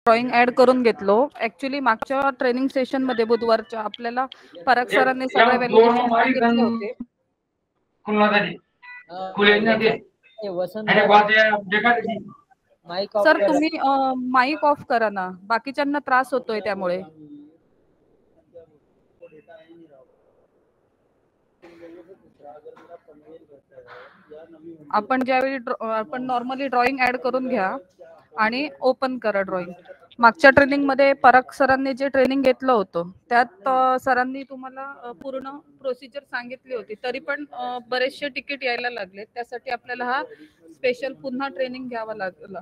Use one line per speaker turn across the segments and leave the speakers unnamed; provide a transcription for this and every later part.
Drawing add करून घेतलो. Actually मागच्या ट्रेनिंग सेशन मध्ये बुधवारच्या आपल्याला पराग सरांनी सगळे व्हॅलिडेशन सांगितले होते. सर तुम्ही माईक ऑफ करा ना, बाकीच्यांना त्रास होतोय त्यामुळे. आपण ज्यावेळी आपण नॉर्मली ड्रॉइंग ऍड करून घ्या आणि ओपन करा ड्रॉइंग. मागच्या ट्रेनिंग मध्ये पराग सरांनी जे ट्रेनिंग घेतलं होतं त्यात सरांनी तुम्हाला पूर्ण प्रोसिजर सांगितली होती, तरी पण बरेचसे तिकीट यायला लागले. त्यासाठी आपल्याला हा स्पेशल पुन्हा ट्रेनिंग घ्यावा लागला.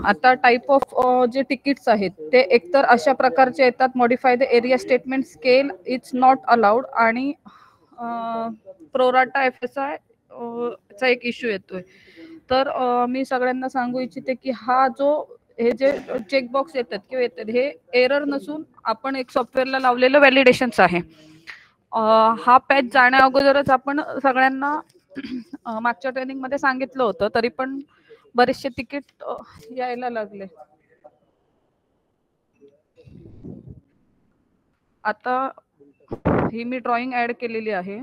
आता टाइप ऑफ जे तिकीट्स आहेत ते एकतर अशा प्रकारचे येतात, modify the area statement scale it's not allowed आणि प्रोराटा FSI चा एक इश्यू येतोय. तर मी सगळ्यांना सांगू इच्छिते की हा जो हे जे चेकबॉक्स येतात किंवा येतात हे एरर नसून आपण एक सॉफ्टवेअरला लावलेलं व्हॅलिडेशन्स आहे. हा पॅच जाण्या अगोदरच आपण सगळ्यांना मागच्या ट्रेनिंग मध्ये सांगितलं होतं, तरी पण बरेचसे तिकीट यायला लागले. आता ही मी ड्रॉइंग ऍड केलेली आहे.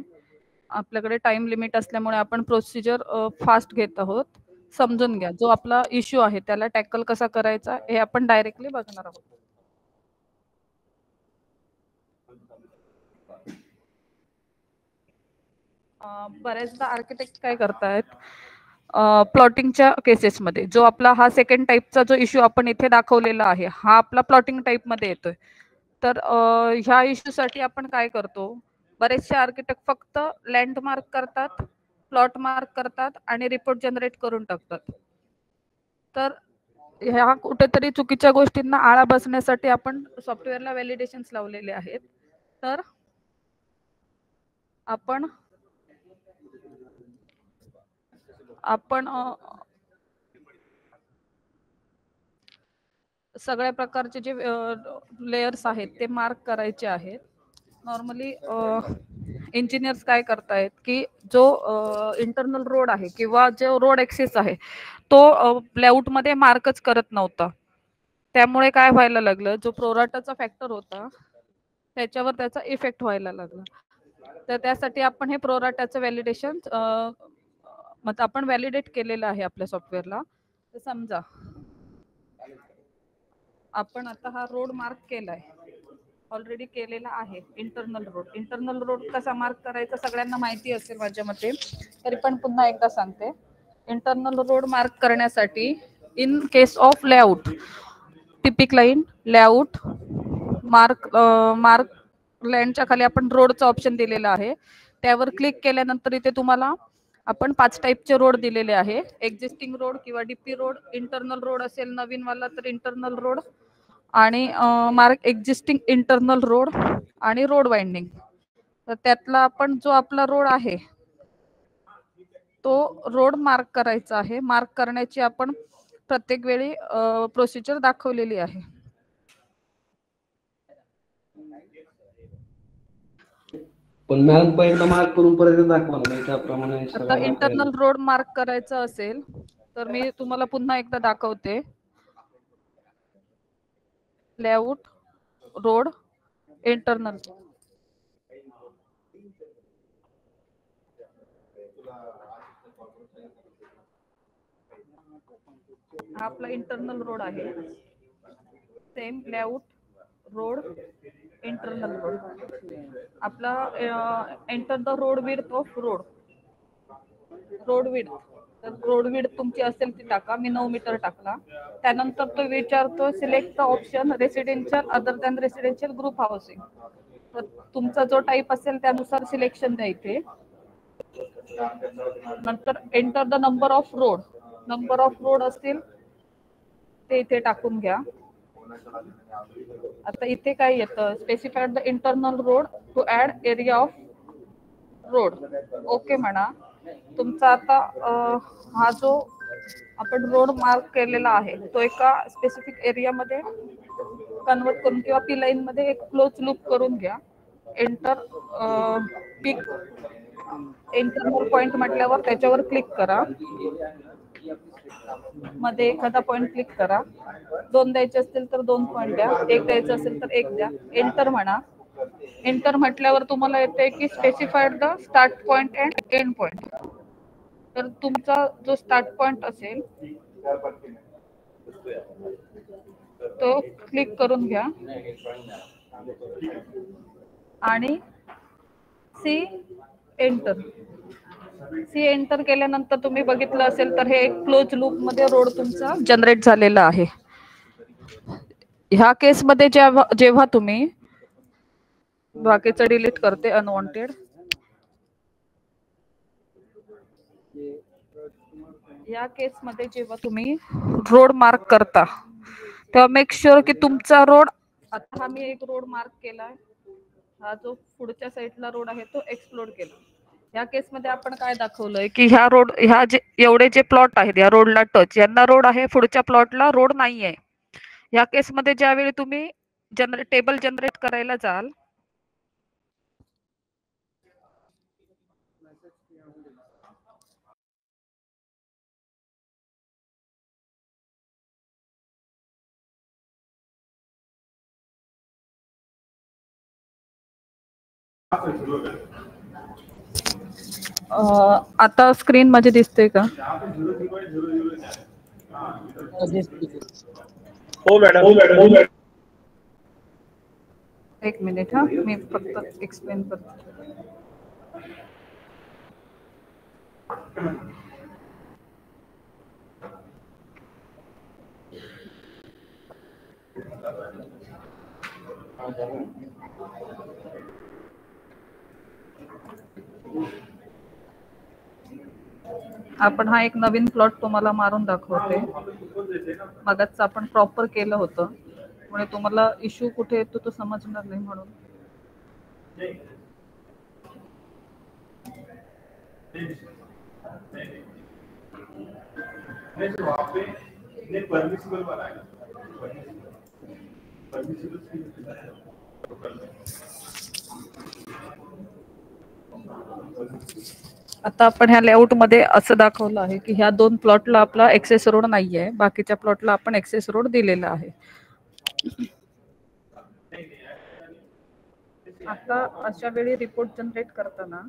आपल्याकडे टाइम लिमिट असल्यामुळे आपण प्रोसिजर फास्ट घेत आहोत. समजून घ्या. जो आपला इश्यू आहे त्याला टॅकल कसा करायचा हे आपण डायरेक्टली बघणार आहोत. बऱ्याचदा आर्किटेक्ट काय करतायत, प्लॉटिंगच्या केसेसमध्ये जो आपला हा सेकंड टाईपचा जो इश्यू आपण इथे दाखवलेला आहे हा आपला प्लॉटिंग टाईप मध्ये येतोय. तर ह्या इश्यू साठी आपण काय करतो, बरेचसे आर्किटेक्ट फक्त लँडमार्क करतात, प्लॉट मार्क करतात आणि रिपोर्ट जनरेट करून टाकतात. तर ह्या कुठेतरी चुकीच्या गोष्टींना आळा बसण्यासाठी आपण सॉफ्टवेअरला व्हॅलिडेशन्स लावलेले आहेत. तर आपण सगळ्या प्रकारचे जे लेयर्स आहेत ते मार्क करायचे आहेत. नॉर्मली इंजिनियर्स काय करतायत की जो इंटरनल रोड आहे किंवा जो रोड ऍक्सेस आहे तो लेआउट मध्ये मार्कच करत नव्हता. त्यामुळे काय व्हायला लागलं, जो प्रोराटाचा फॅक्टर होता त्याच्यावर त्याचा इफेक्ट व्हायला लागला. तर त्यासाठी आपण हे प्रोराटाचं व्हॅलिडेशन मग आपण व्हॅलिडेट केलेलं आहे आपल्या सॉफ्टवेअरला. तर समजा आपण आता हा रोड मार्क केलाय, ऑलरेडी केलेला आहे इंटरनल रोड. इंटरनल रोड कसा मार्क करायचा सगळ्यांना माहिती असेल माझ्या मते, तरी पण पुन्हा एकदा सांगते. इंटरनल रोड मार्क करण्यासाठी इन केस ऑफ लेआउट टिपिक लाईन लेआउट मार्क लँडच्या खाली आपण रोडचा ऑप्शन दिलेला आहे. त्यावर क्लिक केल्यानंतर इथे तुम्हाला आपण 5 टाईपचे रोड दिलेले आहे. एक्झिस्टिंग रोड किंवा डीपी रोड, इंटरनल रोड असेल नवीन वाला तर इंटरनल रोड आणि मार्क एक्झिस्टिंग इंटरनल रोड आणि रोड वाइंडिंग. तर त्यातला आपण जो आपला रोड आहे तो रोड मार्क करायचा आहे. मार्क करण्याची आपण प्रत्येक वेळी प्रोसिजर दाखवलेली आहे.
पण मॅडम पहिला मार्क करून परत दाखवा ना, त्याप्रमाणे
आता इंटरनल रोड मार्क करायचा असेल तर मी तुम्हाला पुन्हा एकदा दाखवते. Layout road internal. हा आपला इंटरनल रोड आहे. Same layout road internal road. आपला enter the road width of road. Road width, तर रोड विड्थ तुमची असेल ती टाका. मी 9 मीटर टाकला. त्यानंतर तो विचारतो select the option residential other than residential group housing. तर तुमचा जो टाईप असेल त्यानुसार सिलेक्शन द्यायचे. नंतर enter the number of road. Number of road असतील ते इथे टाकून घ्या. आता इथे काय येतं, specified the internal road to add area of road. Okay म्हणा. तुमचा आता हा जो आपण रोड मार्क केलेला आहे तो एका स्पेसिफिक एरियामध्ये कन्वर्ट करून किंवा पी लाईन मध्ये एक क्लोज लूप करून घ्या. एंटर पिक इंटरनल पॉइंट म्हटल्यावर त्याच्यावर क्लिक करा. मध्ये एखादा पॉइंट क्लिक करा. 2 द्यायचे असतील तर 2 पॉइंट द्या, 1 द्यायचं असेल तर 1 द्या. एंटर म्हणा. एंटर म्हटल्यावर तुम्हाला येते की specified the start point and end point. तर तुमचा जो स्टार्ट पॉइंट असेल तो क्लिक करून घ्या आणि सी एंटर. सी एंटर केल्यानंतर तुम्ही बघितलं असेल तर हे एक क्लोज लूप मध्ये रोड तुमचा जनरेट झालेला आहे. ह्या केस मध्ये जेव्हा तुम्ही बाकीचं डिलीट करते अनवॉन्टेड. या केस मध्ये जेव्हा तुम्ही रोड मार्क करता तेव्हा मेक शुअर की तुमचा रोड, आता हा मी एक रोड मार्क केलाय, हा जो पुढच्या साईडला रोड आहे तो एक्सप्लोर केला. या केस मध्ये आपण काय दाखवलंय की ह्या जे एवढे जे प्लॉट आहेत या रोडला टच, यांना रोड आहे, पुढच्या प्लॉटला रोड नाहीये. या केस मध्ये ज्यावेळी तुम्ही टेबल जनरेट करायला जाल आता स्क्रीन मध्ये दिसते का?
हो मॅडम.
एक मिनिट हा, मी फक्त एक्सप्लेन करते. आपण हा एक नवीन प्लॉट तुम्हाला मारून दाखवते. मगाच आपण प्रॉपर केलं होतं, म्हणजे तुम्हाला इश्यू कुठे येतो तो समजणार नाही म्हणून. आता आपण ह्या लेआउट मध्ये असं दाखवलं आहे की ह्या 2 प्लॉटला आपला एक्सेस रोड नाहीये, बाकीच्या प्लॉटला आपण एक्सेस रोड दिलेला आहे. आता अशा वेळी रिपोर्ट जनरेट करताना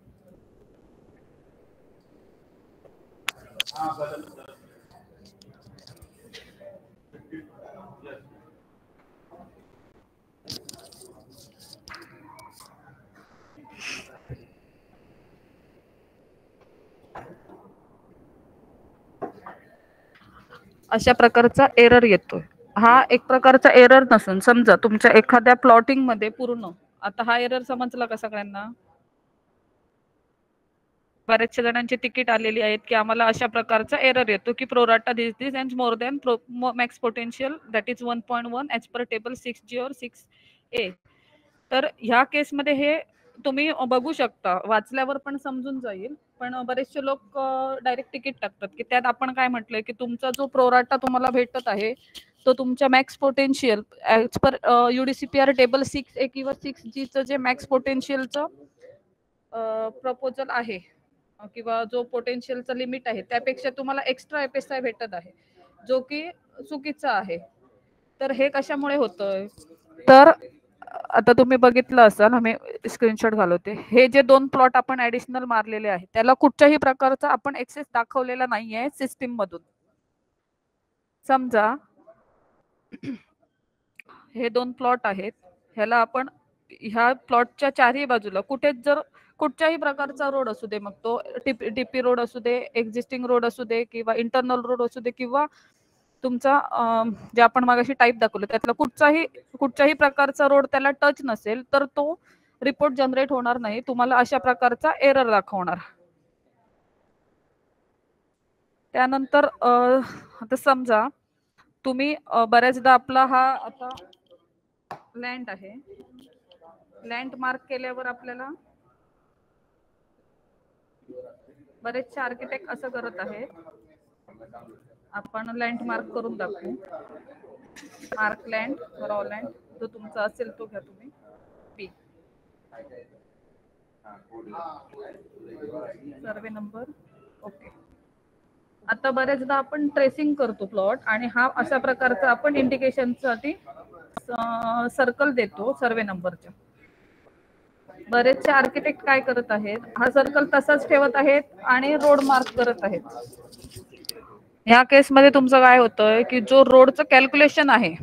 अशा प्रकारचा एरर येतोय. हा एक प्रकारचा एरर नसून, समजा तुमच्या एखाद्या प्लॉटिंग मध्ये पूर्ण, आता हा एरर समजला का सगळ्यांना? बऱ्याचशा जणांची तिकीट आलेली आहेत की आम्हाला अशा प्रकारचा एरर येतो की pro rata this and more than max potential that is 1.1 as per table 6G और 6A. तर ह्या केसमध्ये हे तुम्ही बघू शकता, वाचल्यावर पण समजून जाईल. पण बरेचसे लोक डायरेक्ट तिकीट टाकतात की त्यात आपण काय म्हटलंय की तुमचा जो प्रोराटा तुम्हाला भेटत आहे तो तुमच्या max potential as per UDCPR table 6A किंवा 6Gचं जे मॅक्स पोटेन्शियलचं प्रपोजल आहे किंवा जो पोटेन्शियलचा लिमिट आहे त्यापेक्षा तुम्हाला एक्स्ट्रा FSI भेटत आहे, जो की चुकीचा आहे. तर हे कशामुळे होतंय? तर आता तुम्ही बघितलं असाल, आम्ही स्क्रीनशॉट घालवते, हे जे 2 प्लॉट आपण ऍडिशनल मारलेले आहेत त्याला कुठच्याही प्रकारचा आपण एक्सेस दाखवलेला नाहीये सिस्टीम मधून. समजा हे 2 प्लॉट आहेत, ह्याला आपण ह्या प्लॉटच्या चारही बाजूला कुठेच जर कुठच्याही प्रकारचा रोड असू दे, मग तो DP रोड असू दे, एक्झिस्टिंग रोड असू दे किंवा इंटरनल रोड असू दे किंवा तुमचा जे आपण मागाशी टाईप दाखवलं त्यातला कुठच्याही प्रकारचा रोड त्याला टच नसेल तर तो रिपोर्ट जनरेट होणार नाही, तुम्हाला अशा प्रकारचा एरर दाखवणार. त्यानंतर आता समजा तुम्ही बऱ्याचदा आपला हा आता लँड आहे, लँड मार्क केल्यावर आपल्याला बरेचसे आर्किटेक्ट असं करत आहे, आपण लँड मार्क करून दाखवू. मार्क लँड, रॉ लँड जो तुमचा असेल तो घ्या तुम्ही, P. Survey number okay. आता बरेचदा आपण ट्रेसिंग करतो प्लॉट आणि हा अशा प्रकारचा आपण इंडिकेशनसाठी सर्कल देतो सर्वे नंबरच्या. बरेचसे आर्किटेक्ट काय करत आहेत, हा सर्कल तसाच ठेवत आहेत आणि रोड मार्क करत आहेत. ह्या केसमध्ये तुमचं काय होतंय की जो रोडचं कॅल्क्युलेशन आहे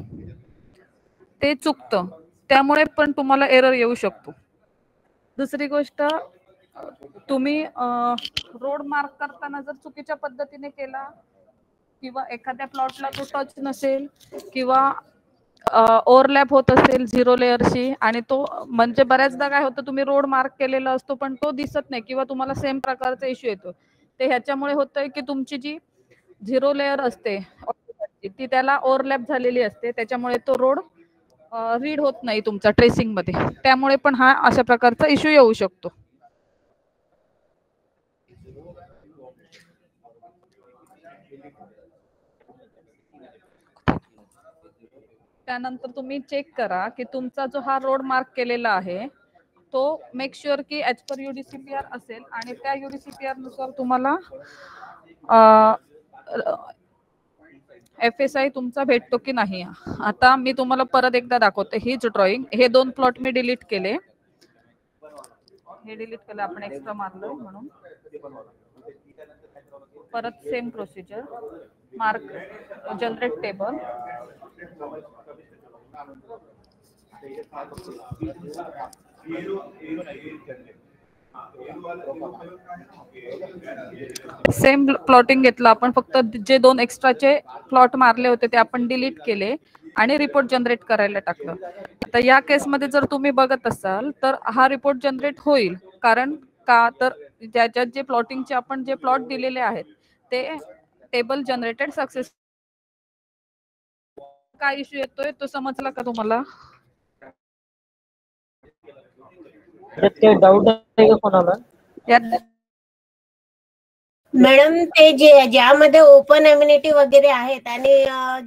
ते चुकतं, त्यामुळे पण तुम्हाला एरर येऊ शकतो. दुसरी गोष्ट, तुम्ही रोड मार्क करताना जर चुकीच्या पद्धतीने केला किंवा एखाद्या प्लॉटला तो टच नसेल किंवा ओव्हरलॅप होत असेल झिरो लेअरशी आणि तो म्हणजे बऱ्याचदा काय होतं, तुम्ही रोड मार्क केलेला असतो पण तो दिसत नाही किंवा तुम्हाला सेम प्रकारचा इश्यू येतो. ते ह्याच्यामुळे होतंय की तुमची जी झिरो लेअर असते ती त्याला ओव्हरलॅप झालेली असते, त्याच्यामुळे तो रोड रीड होत नाही तुमचा ट्रेसिंग मध्ये. त्यामुळे पण हा अशा प्रकारचा इश्यू येऊ शकतो. त्यानंतर तुम्ही चेक करा की तुमचा जो हा रोड मार्क केलेला आहे तो मेक शुअर की ऍज पर UDCPR असेल आणि त्या UDCPR नुसार तुम्हाला FSI तुमचा भेटतो की नाही. आता मी तुम्हाला परत एकदा दाखवते हीच ड्रॉइंग. हे 2 प्लॉट मी डिलीट केले. हे डिलीट केलं आपण एक्स्ट्रा मारलं म्हणून. परत same procedure, mark generate table. Same plotting घेतलं आपण, फक्त जे 2 एक्स्ट्राचे प्लॉट मारले होते ते आपण डिलीट केले आणि रिपोर्ट जनरेट करायला टाकलं. आता या केसमध्ये जर तुम्ही बघत असाल तर हा रिपोर्ट जनरेट होईल. कारण का तर ज्याच्यात जे प्लॉटिंगचे आपण जे प्लॉट दिलेले आहेत ते टेबल जनरेटेड सक्सेस. काय इश्यू येतोय तो समजला का तुम्हाला?
ते डाऊट आहे का कोणाला?
मॅडम ते ज्यामध्ये ओपन एम्युनिटी वगैरे आहेत आणि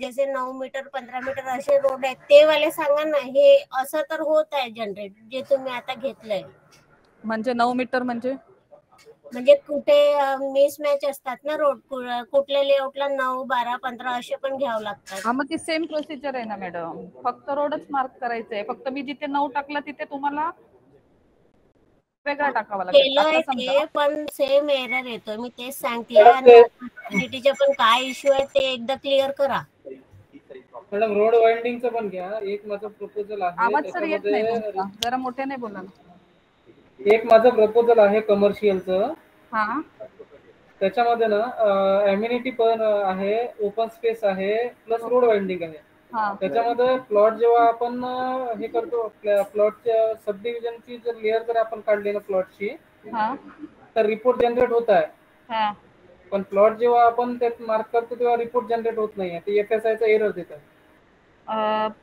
जसे 9 मीटर 15 मीटर असे रोड आहेत ते वाले सांगा ना. हे असं तर होत आहे जनरेट जे तुम्ही आता घेतलंय.
म्हणजे 9 मीटर म्हणजे
कुठे मिसमॅच असतात ना रोड. कुठल्या लेआउटला 9, 12, 15 असे पण घ्यावं लागतात.
हा, मग ती सेम प्रोसिजर आहे ना मॅडम. फक्त रोडच मार्क करायचंय. फक्त मी जिथे 9 टाकला तिथे तुम्हाला वेगळा टाकावा लागेल.
केलंय
आता समजा
ते पण सेम एरर येतोय. मी तेच सांगते आणि एम्युनिटीचे पण काय इश्यू आहे ते एकदा क्लिअर करा.
मॅडम रोड वाइंडिंगचं पण घ्या. एक माझं प्रपोजल आहे
आवाज सर येत नाही
त्याच्यामध्ये,
तुमचा. जरा मोठ्याने बोला ना.
एक माझं प्रपोजल आहे कमर्शियलचं.
हा,
त्याच्यामध्ये ना एम्युनिटी पण आहे, ओपन स्पेस आहे, प्लस रोड वाइंडिंग आहे.
हा,
त्याच्यामध्ये प्लॉट जेव्हा आपण हे करतो, प्लॉटच्या सब डिव्हिजनची जर लेअर जर आपण काढली ना प्लॉटची,
हा,
तर रिपोर्ट जनरेट होत आहे.
हा.
पण प्लॉट जेव्हा आपण त्यात मार्क करतो तेव्हा रिपोर्ट जनरेट होत नाही. ते FSI चा एरर देत आहे.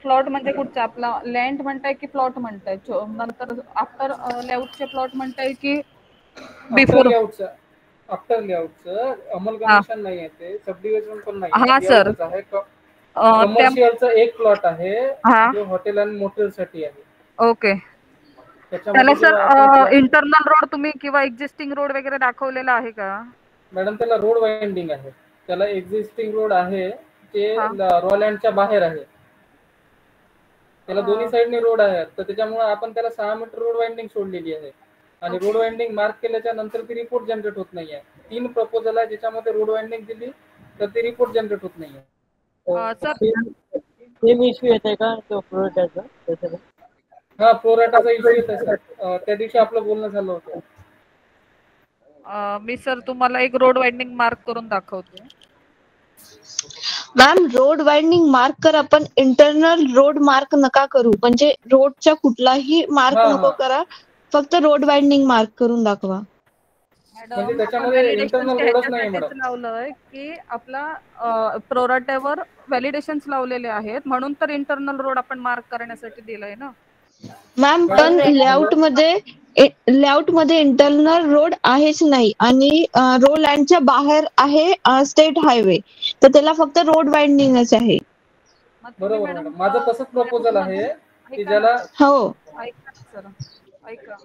प्लॉट म्हणजे कुठचा? आपला लँड म्हणताय की प्लॉट म्हणताय? नंतर आफ्टर लेआउटचे प्लॉट म्हणताय की बिफोर?
आफ्टर लेआउटचं अमलकमिशन नाही आहे, ते सब डिव्हिजन पण नाही
हा
आहे,
सर.
लेआउटच आहे. कमर्शियलचा एक प्लॉट आहे जो हॉटेल आणि मोटेल साठी आहे.
ओके. त्याला सर इंटरनल रोड तुम्ही किंवा एक्झिस्टिंग रोड वगैरे दाखवलेला आहे का?
मॅडम त्याला रोड वाइंडिंग आहे. त्याला एक्झिस्टिंग रोड आहे ते रॉलँडच्या बाहेर आहे. त्याला दोन्ही साइडने रोड आहे. तर त्याच्यामुळे आपण त्याला 6 मीटर रोड वाइंडिंग सोडलेली आहे आणि रोड वाइंडिंग मार्क केल्याच्या नंतर ती रिपोर्ट जनरेट होत नाहीये. 3 प्रपोजल आहे ज्याच्यामध्ये रोड वाइंडिंग दिली तर ती रिपोर्ट जनरेट होत नाहीये.
सेम इश्यू येते का तो प्रोडक्टचा?
हा, प्रोराटाचा इश्यू येत आहे सर. त्या दिवशी आपलं बोलणं झालं होतं.
मी सर तुम्हाला एक रोड वाइंडिंग मार्क करून दाखवते.
मॅम रोड वाइंडिंग मार्क करा पण इंटरनल रोड मार्क नका करू. म्हणजे रोडचा कुठलाही मार्क नको करा, फक्त रोड वाइंडिंग मार्क करून दाखवा.
म्हणजे त्याच्यामध्ये इंटरनल रोडच नाही मॅडम.
लावलंय की आपला प्रोराटेवर व्हॅलिडेशन्स लावलेले आहेत म्हणून तर इंटरनल रोड आपण मार्क करण्यासाठी दिलंय ना
मॅम. पण लेआउट मध्ये इंटरनल रोड आहेच नाही आणि रोड लाईनच्या बाहेर आहे स्टेट हायवे, तर त्याला फक्त रोड वाइंडिंगच आहे.
बरोबर मॅडम, माझं तसंच प्रपोजल आहे की ज्याला
हो
ऐका सर, ऐका.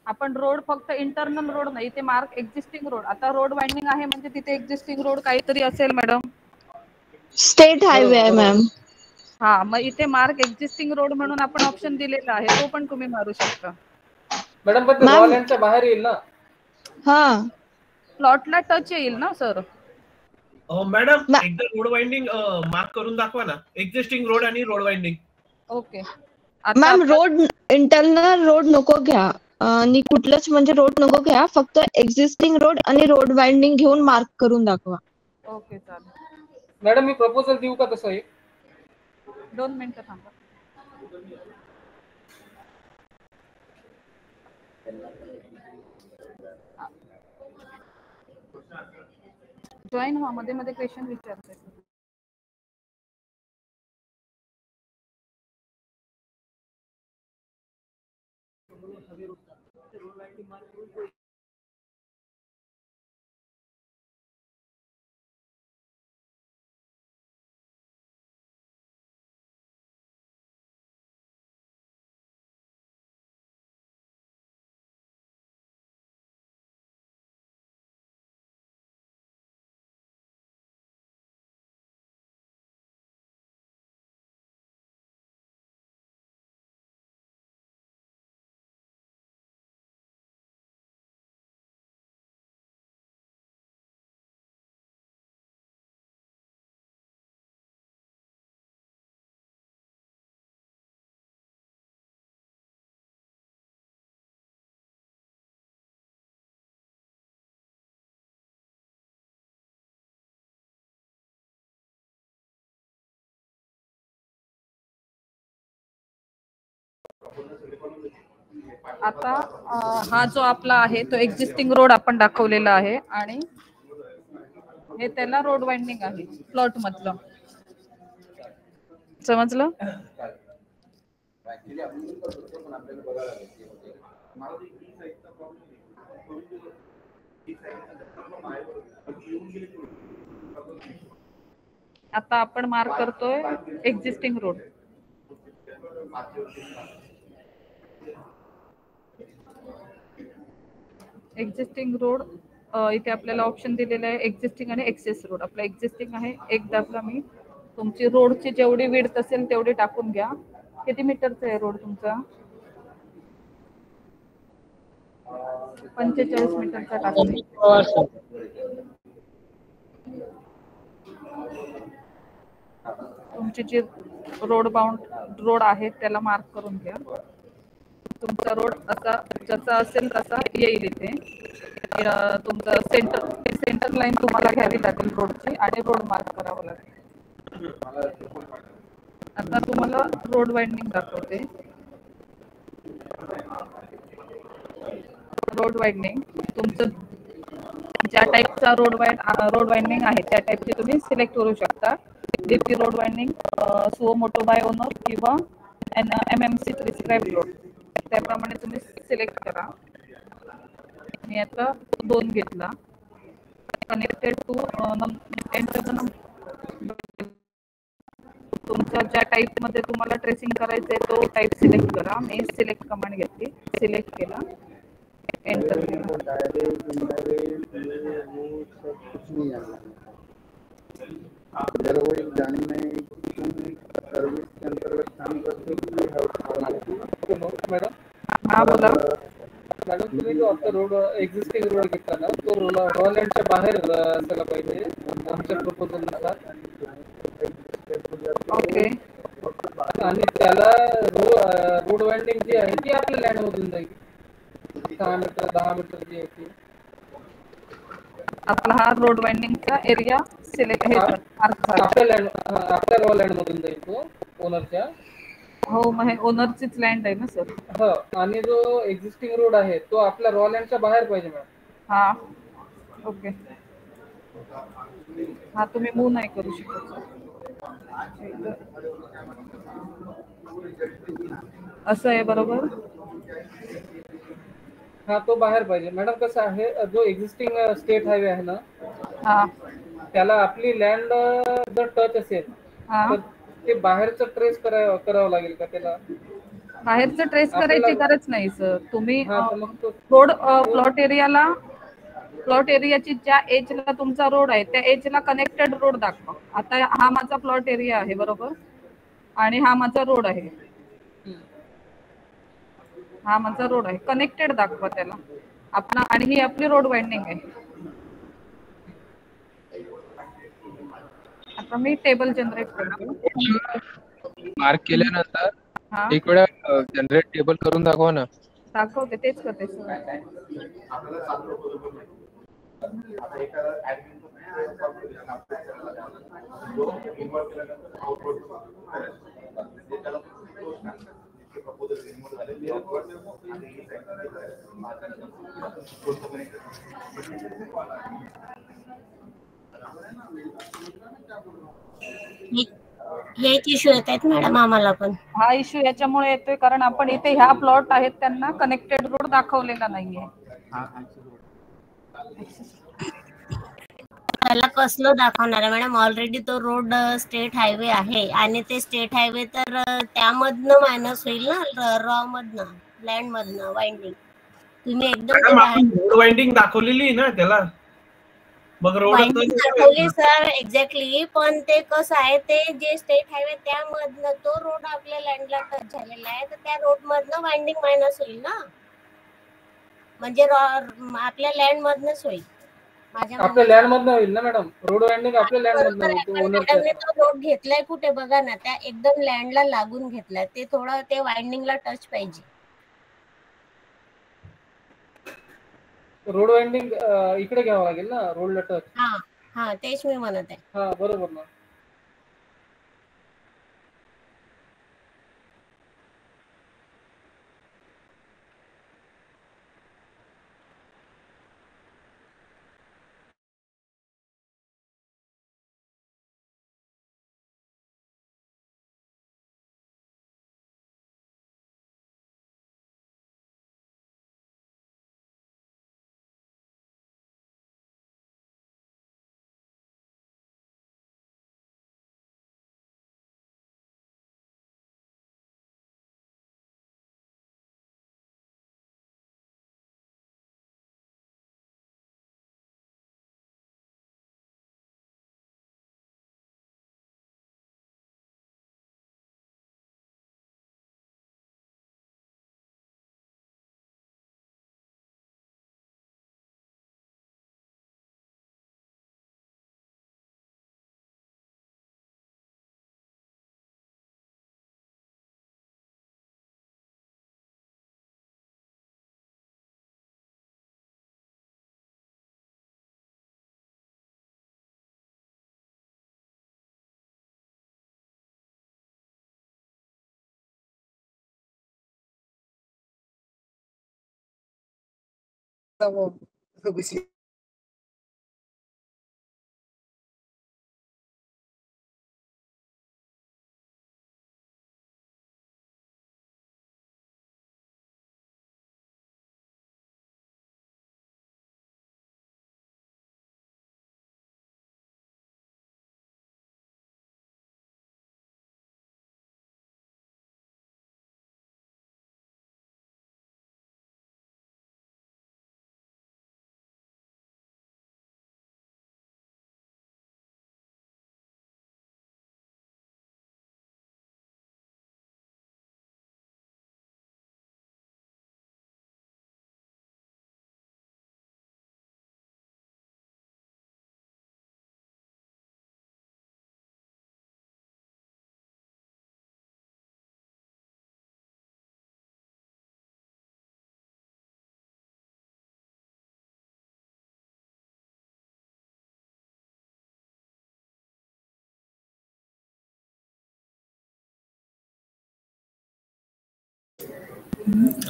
आपण रोड फक्त इंटरनल रोड नाही, ते मार्क एक्झिस्टिंग रोड. आता रोड वाइंडिंग आहे म्हणजे तिथे एक्झिस्टिंग रोड काहीतरी असेल मॅडम.
स्टेट हायवे आहे मॅम.
हा, मग इथे मार्क एक्झिस्टिंग रोड म्हणून आपण ऑप्शन दिलेला आहे, तो पण तुम्ही मारू शकता.
मॅडम पण ते
मॅम
रॉलँडच्या बाहेर येईल ना.
हा
प्लॉटला टच येईल ना सर.
मॅडम
मॅ-
एकदा रोड वाइंडिंग मार्क करून दाखवा ना, एक्झिस्टिंग रोड आणि रोड वाइंडिंग.
ओके. आता
मॅम
आपण
रोड इंटरनल रोड नको घ्या आणि कुठलंच म्हणजे रोड नको घ्या, फक्त एक्झिस्टिंग रोड आणि रोड वाइंडिंग घेऊन मार्क करून दाखवा.
ओके चालेल.
मॅडम मी प्रपोजल देऊ का तसं एक?
2 मिनिटं थांबा. जॉईन व्हा, मध्ये मध्ये क्वेश्चन विचारते. आता हा जो आपला आहे तो एक्झिस्टिंग रोड आपण दाखवलेला आहे आणि हे त्याला रोड वाइंडिंग आहे प्लॉट मधलं. समजलं? आता आपण मार्क करतोय एक्झिस्टिंग रोड. एक्झिस्टिंग रोड इथे आपल्याला ऑप्शन दिलेलं आहे एक्झिस्टिंग आणि एक्सेस रोड. आपला एक्झिस्टिंग आहे, एक दाखला मी. तुमची रोडची जेवढी विड्थ असेल तेवढी टाकून घ्या. किती मीटरचा आहे रोड तुमचा? 45 मीटरचा टाकले. तुमची जी रोड आहे त्याला मार्क करून घ्या. तुमचा रोड असा जसा असेल तसा येईल इथे. तुमचं सेंटर लाईन तुम्हाला घ्यावी लागेल रोडची आणि रोड मार्क करावं लागेल. आता तुम्हाला रोड वाइंडिंग दाखवते. रोड वाइंडिंग तुमचं ज्या टाईपचा रोड वाइंडिंग आहे त्या टाईपची तुम्ही सिलेक्ट करू शकता. DP road winding, suo motu bye owner किंवा MMC प्रिस्क्राइब रोड, त्याप्रमाणे तुम्ही सिलेक्ट करा. मी आता 2 घेतला. कनेक्टेड टू एंटर तुमच्या ज्या टाईप मध्ये तुम्हाला ट्रेसिंग करायचंय तो टाईप सिलेक्ट करा. मी सिलेक्ट कमांड घेतली, सिलेक्ट केला, एंटर केला.
मॅडम
हा बोला.
मॅडम तुम्ही जो आता रोड एक्झिस्टिंग रोड घेतला ना, तो रॉलँडच्या बाहेर असायला पाहिजे आमच्या प्रपोजल नुसार.
ओके.
आणि त्याला रोड वाइंडिंग जी आहे ती आपल्या लँड मधून जाईल. 6 मीटर 10 मीटर जी आहे ती.
आपला हा रोड वाइंडिंगचा एरिया सिलेक्ट हे मार्क झाला.
आपल्या रॉ लँड मधून जाईल तो ओनरच्या.
हो, मग हे ओनरचीच लँड आहे ना सर.
हो, आणि जो एक्झिस्टिंग रोड आहे तो आपल्या रॉ लँडच्या बाहेर पाहिजे मॅडम.
हा, ओके. हा, तुम्ही मूव्ह नाही करू शकत. असं आहे बरोबर.
हा, तो बाहेर पाहिजे मॅडम. कसं आहे, जो एक्झिस्टिंग स्टेट हायवे आहे ना,
हा
त्याला आपली लँड जर टच असेल
हा
तर ते बाहेरचं ट्रेस करावं लागेल का त्याला?
बाहेरचं ट्रेस
आपल्याला-
करायची गरज नाही सर. तुम्ही
हा तर मग तो
रोड प्लॉट एरियाची ज्या एजला तुमचा रोड आहे त्या एजला कनेक्टेड रोड दाखवा. आता हा माझा प्लॉट एरिया आहे बरोबर, आणि हा माझा रोड आहे. हा माझा रोड आहे, कनेक्टेड दाखवा त्याला आपला, आणि ही आपली रोड वाइंडिंग आहे. आता मी टेबल जनरेट करते.
मार्क केल्यानंतर
हा
एक वेळा जनरेट टेबल करून दाखवा ना.
दाखवते, तेच करते सर.
हेच इश्यू येत आहेत मॅडम आम्हाला पण.
हा इश्यू याच्यामुळे येतोय कारण आपण इथे ह्या प्लॉट आहेत त्यांना कनेक्टेड रोड दाखवलेला नाहीये.
त्याला कसलं दाखवणार आहे मॅडम? ऑलरेडी तो रोड स्टेट हायवे आहे आणि ते स्टेट हायवे तर त्यामधनं मायनस होईल ना, रॉ मधनं, लँड मधनं वाइंडिंग. तुम्ही एकदम ते
रोड वाइंडिंग दाखवलेली आहे ना त्याला, मग रोड
वाइंडिंग दाखवली सर एक्झॅक्टली, पण ते कसं आहे, ते जे स्टेट हायवे त्यामधनं तो रोड आपल्या लँडला टच झालेला आहे, तर त्या रोड मधनं वाइंडिंग मायनस होईल ना, म्हणजे आपल्या लँड मधनच होईल.
आपल्या लँड मधनं होईल ना मॅडम, रोड वाइंडिंग आपल्या लँड मधनं होईल. तो ओनरचा
तो रोड घेतलाय कुठे बघा ना, त्या एकदम लँडला लागून घेतलाय, ते थोडं ते वाइंडिंगला टच पाहिजे.
रोड वाइंडिंग इकडे घ्यावं लागेल ना, रोडला टच.
हा तेच मी म्हणत आहे.
हा बरोबर ना.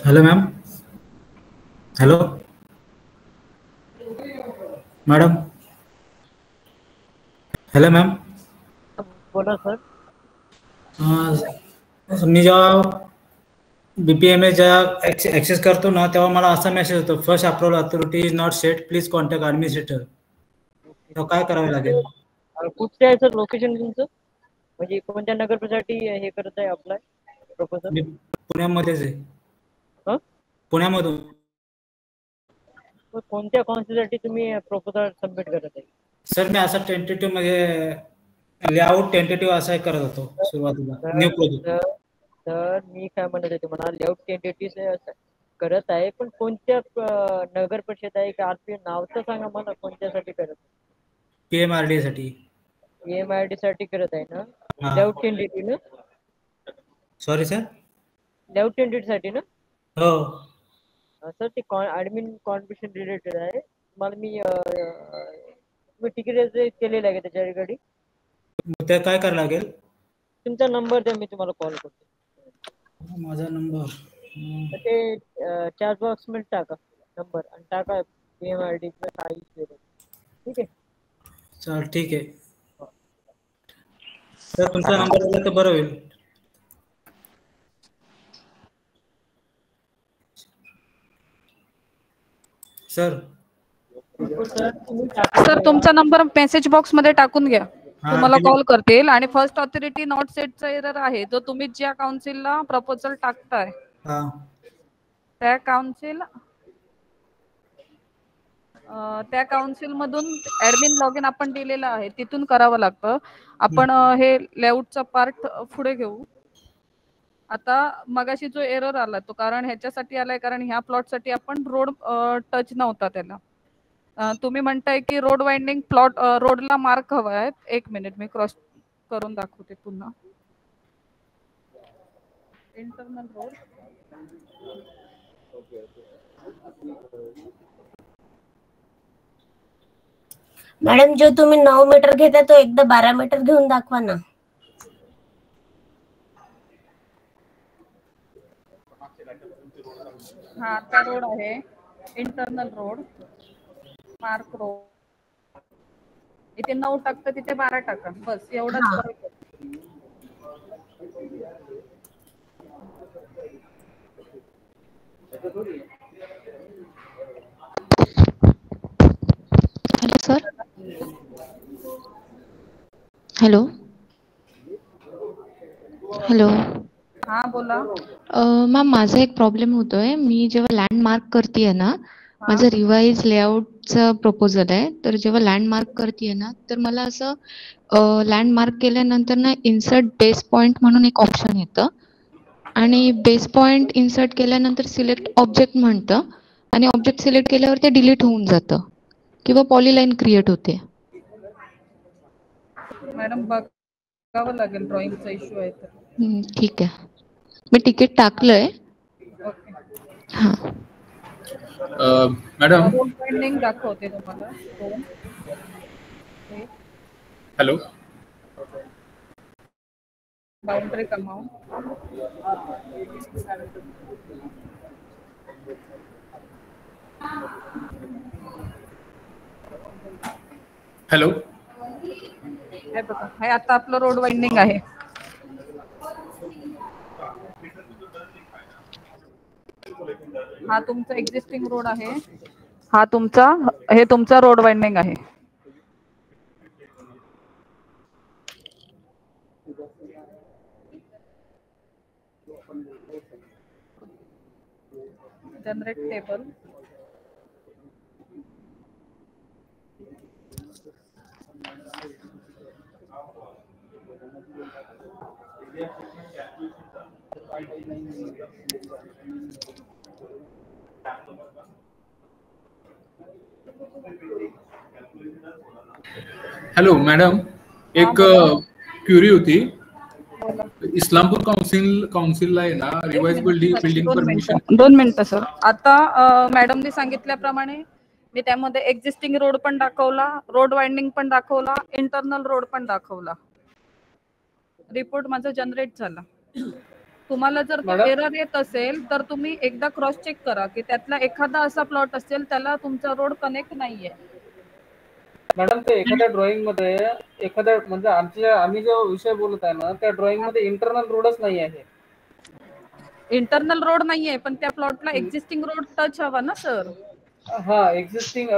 Hello ma'am, hello madam, hello ma'am.
बोला सर.
मी जेव्हा BPMS जेव्हा ऍक्सेस करतो ना, तेव्हा मला असा मेसेज येतो, first approval authority is not set, please contact administrator. तेव्हा काय करावे लागेल?
कुठचे आहे सर लोकेशन तुमचं, म्हणजे कोणत्या नगरसाठी हे करत आहे अप्लाय प्रपोजल?
पुण्यामध्येच आहे.
हं?
पुण्यामधून.
मग कोणत्या कॉन्सेप्टसाठी तुम्ही प्रपोजल सबमिट करत आहे?
सर मी असं टेंटेटिव्ह म्हणजे लेआउट टेंटेटिव्ह असं करत होतो सुरुवातीला न्यू प्रोजेक्ट.
तर मी काय म्हणत आहे तुम्हाला, लेआउट टेंटेटिव्ह करत आहे, पण कोणत्या नगर परिषद आहे का आरपी नाव तर सांगा मला, कोणत्यासाठी करत आहे?
PMRD साठी.
PMRD साठी करत आहे ना?
हा.
लेआउट टेंटेटिव्ह ना?
Sorry sir.
लेआउट टेंटेटिव्ह साठी ना?
हो.
सर ते ऍडमिन कॉन्ट्रिब्युशन रिलेटेड आहे. मला मी तिकीट केलेलं आहे त्याच्या रिगार्डिंग.
ते काय करावं लागेल?
तुमचा नंबर द्या, मी तुम्हाला कॉल करतो.
माझा नंबर
ते चॅट बॉक्स मध्ये टाका नंबर आणि टाका PMRD ठीक आहे.
चल ठीक आहे सर, तुमचा नंबर दिला तर बरं होईल. सर
सर तुमचा नंबर मेसेज बॉक्स मध्ये टाकून घ्या, तुम्हाला
दिले.
कॉल करतील. आणि फर्स्ट ऑथॉरिटी नॉट सेटचा एरर आहे जो तुम्ही ज्या काउन्सिलला प्रपोजल टाकताय
हा.
त्या काउन्सिल मधून ऍडमिन लॉग इन आपण दिलेलं आहे, तिथून करावं लागतं. आपण हे लेआउटचा पार्ट पुढे घेऊ. आता मगाशी जो एरर आला तो कारण ह्याच्यासाठी आलाय कारण ह्या प्लॉटसाठी आपण रोड टच नव्हता त्याला. तुम्ही म्हणताय की रोड वाइंडिंग प्लॉट रोडला मार्क हवा आहे. एक मिनिट मी क्रॉस करून दाखवते पुन्हा. इंटरनल रोड
मॅडम जो तुम्ही 9 मीटर घेता तो एकदा 12 मीटर घेऊन दाखवा ना.
हा आता रोड आहे इंटरनल रोड मार्क रोड. इथे 9 टाकतं तिथे 12 टाका, बस एवढाच फरक आहे.
Hello sir. Hello hello.
हा बोला.
मॅम माझा एक प्रॉब्लेम होतोय. मी जेव्हा लँडमार्क करतेय ना, माझं रिवाइज लेआउटचं प्रपोजल आहे. तर जेव्हा लँडमार्क करतेय ना, तर मला असं लँडमार्क केल्यानंतर ना इन्सर्ट बेस पॉइंट म्हणून एक ऑप्शन येतं आणि बेस पॉइंट इन्सर्ट केल्यानंतर सिलेक्ट ऑब्जेक्ट म्हणतं आणि ऑब्जेक्ट सिलेक्ट केल्यावर ते डिलीट होऊन जातं किंवा पॉलीलाईन क्रिएट होते.
मॅडम बघावं लागेल, ड्रॉइंगचा इश्यू आहे तर.
ठीक आहे, मी तिकीट टाकलंय.
ओके.
हां.
मॅडम
रोड वाइंडिंग दाखवते तुम्हाला.
हॅलो.
बाउंड्री कमाव.
हॅलो.
हे बघा, हे आता आपलं रोड वाइंडिंग आहे. हा तुमचा एक्झिस्टिंग रोड आहे. हे तुमचा रोड वाइंडिंग आहे. Generate table.
हॅलो मॅडम, एक क्युरी होती. इस्लामपूर काउन्सिलला आहे ना रिवाइज बिल्डिंग परमिशन.
2 मिनिटं सर. आता मॅडमने सांगितल्याप्रमाणे मी त्यामध्ये एक्झिस्टिंग रोड पण दाखवला, रोड वाइंडिंग पण दाखवला, इंटरनल रोड पण दाखवला. रिपोर्ट माझा जनरेट झाला. तुम्हाला जर तो एरर येत असेल तर तुम्ही एकदा क्रॉस चेक करा की त्यातला एखादा असा प्लॉट असेल त्याला तुमचा रोड कनेक्ट नाहीये.
मॅडम ते एखाद्या ड्रॉइंग मध्ये एखाद्या म्हणजे आम्ही जो विषय बोलत आहे ना त्या ड्रॉइंग मध्ये इंटरनल रोडच नाही आहे.
इंटरनल रोड नाहीये पण त्या प्लॉटला एक्झिस्टिंग रोड टच हवा ना सर.
हा एक्झिस्टिंग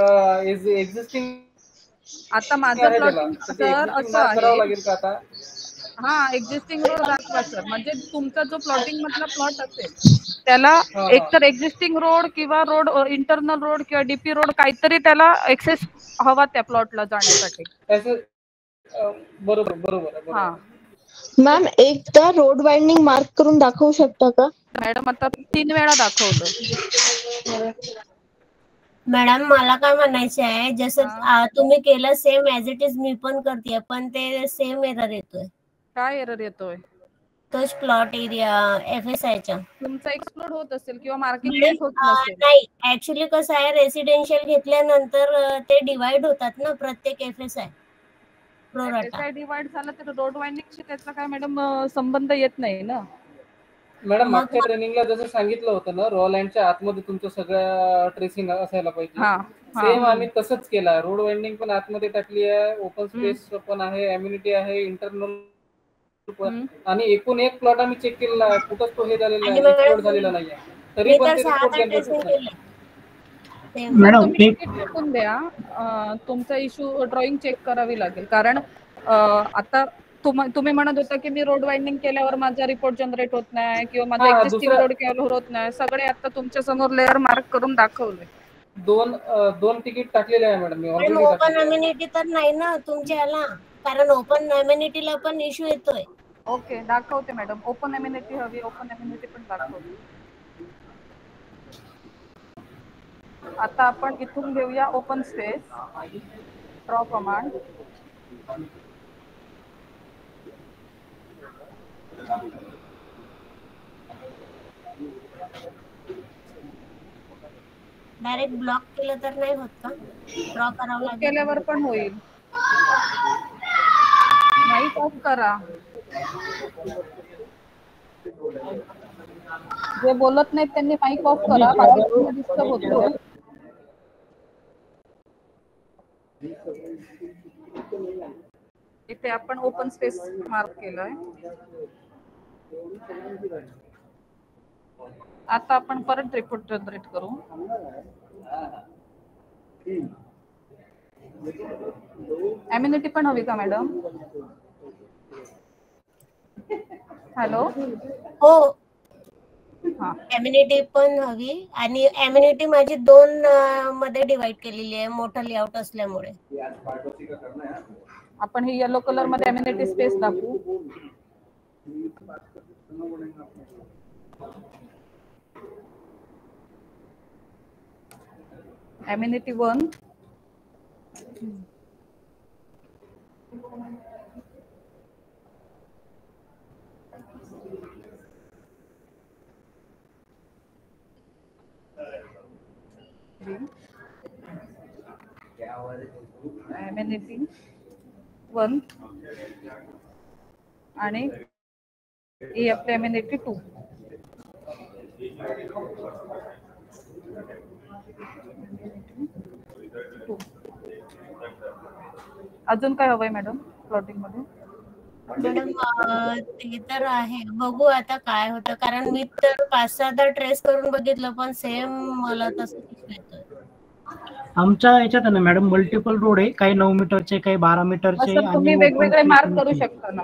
आता माझं प्लॉटिंग सर असं आहे.
लागेल का आता?
हा एक्झिस्टिंग रोड दाखवा सर. म्हणजे तुमचा जो प्लॉटिंग मधला प्लॉट असेल त्याला एकतर एक्झिस्टिंग रोड किंवा रोड इंटरनल रोड किंवा डीपी रोड काहीतरी त्याला एक्सेस हवा त्या प्लॉटला जाण्यासाठी.
बरोबर.
हा
मॅम एकदा रोड वाइंडिंग मार्क करून दाखवू शकता का?
मॅडम आता 3 वेळा दाखवलं.
मॅडम मला काय म्हणायचं आहे, जसं तुम्ही केलं same as it is me पण करते, पण ते सेम एरर येतोय.
काय एरर येतोय?
तोच प्लॉट एरिया FSI च्या
तुमचा एक्सप्लोड होत असेल किंवा मार्किंग नीट होत नसेल.
नाही, ऍक्च्युली कसं आहे, रेसिडेन्शियल घेतल्यानंतर ते डिवाइड होतात ना प्रत्येक FSI प्रोराटा.
डिवाइड झालं तर रोड वाइंडिंगशी त्याचा काय मॅडम संबंध येत नाही ना.
मॅडम मागच्या ट्रेनिंगला जसं सांगितलं होतं ना, रॉ लँडच्या आतमध्ये तुमचं सगळं ट्रेसिंग असायला पाहिजे. सेम आम्ही तसंच केलं. रोड वाइंडिंग पण आतमध्ये टाकली आहे, ओपन स्पेस पण आहे, एम्युनिटी आहे, इंटरनल पण, आणि एकूण एक प्लॉट आम्ही चेक केलेला आहे, कुठंच तो हे झालेला नाही, एक्सप्लोड झालेला नाहीये. तरी पण ते रिपोर्ट जनरेट होत नाही.
मॅडम टाकून द्या. तुमचा इश्यू ड्रॉइंग चेक करावी लागेल. कारण आता तुम्ही म्हणत होता की मी रोड वाइंडिंग केल्यावर माझा रिपोर्ट जनरेट होत नाही किंवा माझा एक्झिस्टिंग रोड केल्यावर होत नाही. सगळे आता तुमच्या समोर लेअर मार्क करून दाखवले.
दोन तिकीट टाकलेले आहे मॅडम मी ऑलरेडी.
ओपन अम्युनिटी तर नाही ना तुमच्या याला, कारण ओपन अम्युनिटीला पण इश्यू येतोय.
ओके दाखवते मॅडम. ओपन अम्युनिटी हवी, ओपन अम्युनिटी पण दाखवते. आता आपण इथून घेऊया open space. Draw command.
Direct block केलं तर नाही होत का? ड्रॉ करावं लागेल.
केल्यावर पण होईल. माईक ऑफ करा. जे बोलत नाहीत त्यांनी माईक ऑफ करा. बाकीच्यांना डिस्टर्ब होतो. इथे आपण ओपन स्पेस मार्क केलंय. आता आपण परत रिपोर्ट जनरेट करू. एम्युनिटी पण हवी का मॅडम? हॅलो.
हो, एम्युनिटी पण हवी, आणि एम्युनिटी माझी 2 मध्ये डिवाइड केलेली आहे मोठा लेआउट असल्यामुळे.
आपण ही येलो कलर मध्ये एम्युनिटी स्पेस दाखवू. एम्युनिटी 1. एम्युनिटी 1 आणि ही आपली एम्युनिटी 2. अजून काय हवंय मॅडम प्लॉटिंग मध्ये?
मॅडम ते तर आहे, बघू आता काय होतं, कारण मी तर 5-6दा ट्रेस करून बघितलं पण सेम मला तसंच येतोय.
आमच्या याच्यात ना मॅडम मल्टिपल रोड आहे, काही 9 मीटरचे, काही 12 मीटरचे.
तुम्ही वेगवेगळे मार्क करू शकता ना.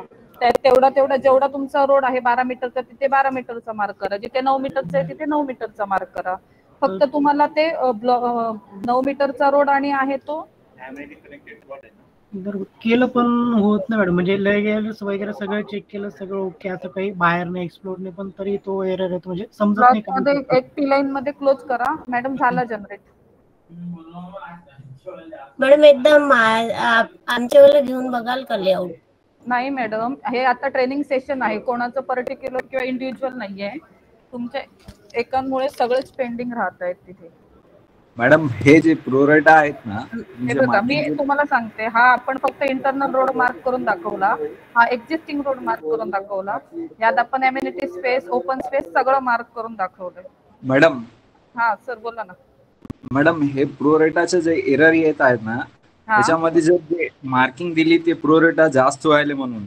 तेवढा जेवढा तुमचा रोड आहे 12 मीटरचा तिथे 12 मीटरचा मार्क करा. जिथे 9 मीटरचा आहे तिथे 9 मीटरचा मार्क करा. फक्त तुम्हाला ते 9 मीटरचा रोड आणि आहे तो
केलं पण होत नाही मॅडम. म्हणजे लेयर्स वगैरे सगळं चेक केलं, सगळं ओके, असं काही बाहेर नाही एक्सप्लोर नाही, पण तरी तो एरर येतो. म्हणजे समजत नाही.
एक टी लाईन मध्ये क्लोज करा मॅडम. झाला जनरेट.
मॅडम एकदम आमच्यावर घेऊन बघाल का लेआउट?
नाही मॅडम, हे आता ट्रेनिंग सेशन आहे, कोणाचं पर्टिक्युलर किंवा इंडिव्हिज्युअल नाहीये. तुमच्या एकांमुळे सगळेच पेंडिंग राहत आहेत तिथे.
मॅडम हे जे प्रोरेटा आहेत ना,
हे बघा मी तुम्हाला सांगते, हा आपण फक्त इंटरनल रोड मार्क करून दाखवला, हा एक्झिस्टिंग रोड मार्क करून दाखवला, यात आपण एम्युनिटी स्पेस, ओपन स्पेस सगळं मार्क करून दाखवलंय.
मॅडम.
हा सर बोला ना.
मॅडम हे प्रोरेटाचे जे एरर येत आहेत ना, त्याच्यामध्ये जर जे मार्किंग दिली ते प्रोरेटा जास्त व्हायले म्हणून,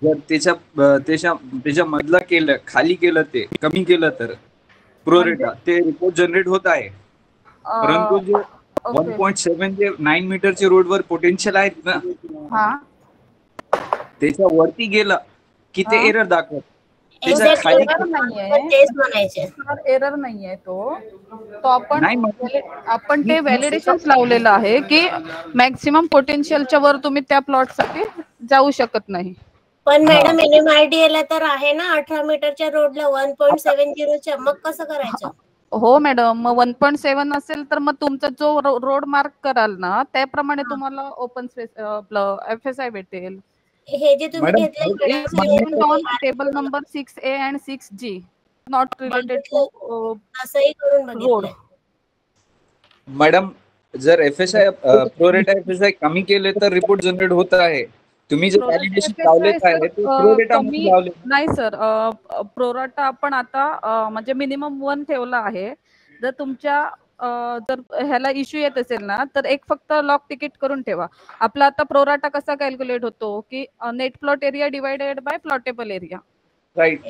जर त्याच्या मधलं केलं, खाली केलं, ते कमी केलं तर प्रोरेटा ते रिपोर्ट जनरेट होत आहे. परंतु जे 1.7 जे 9 मीटरचे रोडवर पोटेन्शियल आहेत ना, त्याच्या वरती गेला की ते एरर दाखवत. त्याच्या
Exactly.
खाली
एरर नाहीये,
तेच म्हणायचे.
एरर नाहीये तो आपण
नाही म्हटलं.
आपण ते व्हॅलिडेशन्स लावलेलं आहे की मॅक्सिमम पोटेन्शियलच्या वर तुम्ही त्या प्लॉट साठी जाऊ शकत नाही.
पण मॅडम NMRDA ला तर आहे ना 18 मीटरच्या रोडला 1.70च्या, मग कसं करायचं?
हो मॅडम, मग 1.7 असेल तर मग तुमचा जो रोड मार्क कराल ना त्याप्रमाणे तुम्हाला ओपन स्पेस FSI भेटेल.
हे जे तुम्ही
मॅडम,
घेतलंय
table number 6A and 6G not related to
असंही करून
रोड.
बघितलंय.
मॅडम, जर FSI प्रो रेटा FSI कमी केले तर रिपोर्ट जनरेट होत आहे. तुम्ही जे व्हॅलिडेशन लावलेत आहे ते प्रो रेटा मध्ये लावले
नाही सर, प्रोराटा आपण आता म्हणजे मिनिमम 1 ठेवला आहे. जर तुमच्या जर ह्याला इश्यू येत असेल ना तर एक फक्त लॉक तिकीट करून ठेवा. आपला आता प्रोराटा कसा कॅल्क्युलेट होतो की net plot area divided by plottable area.
Right.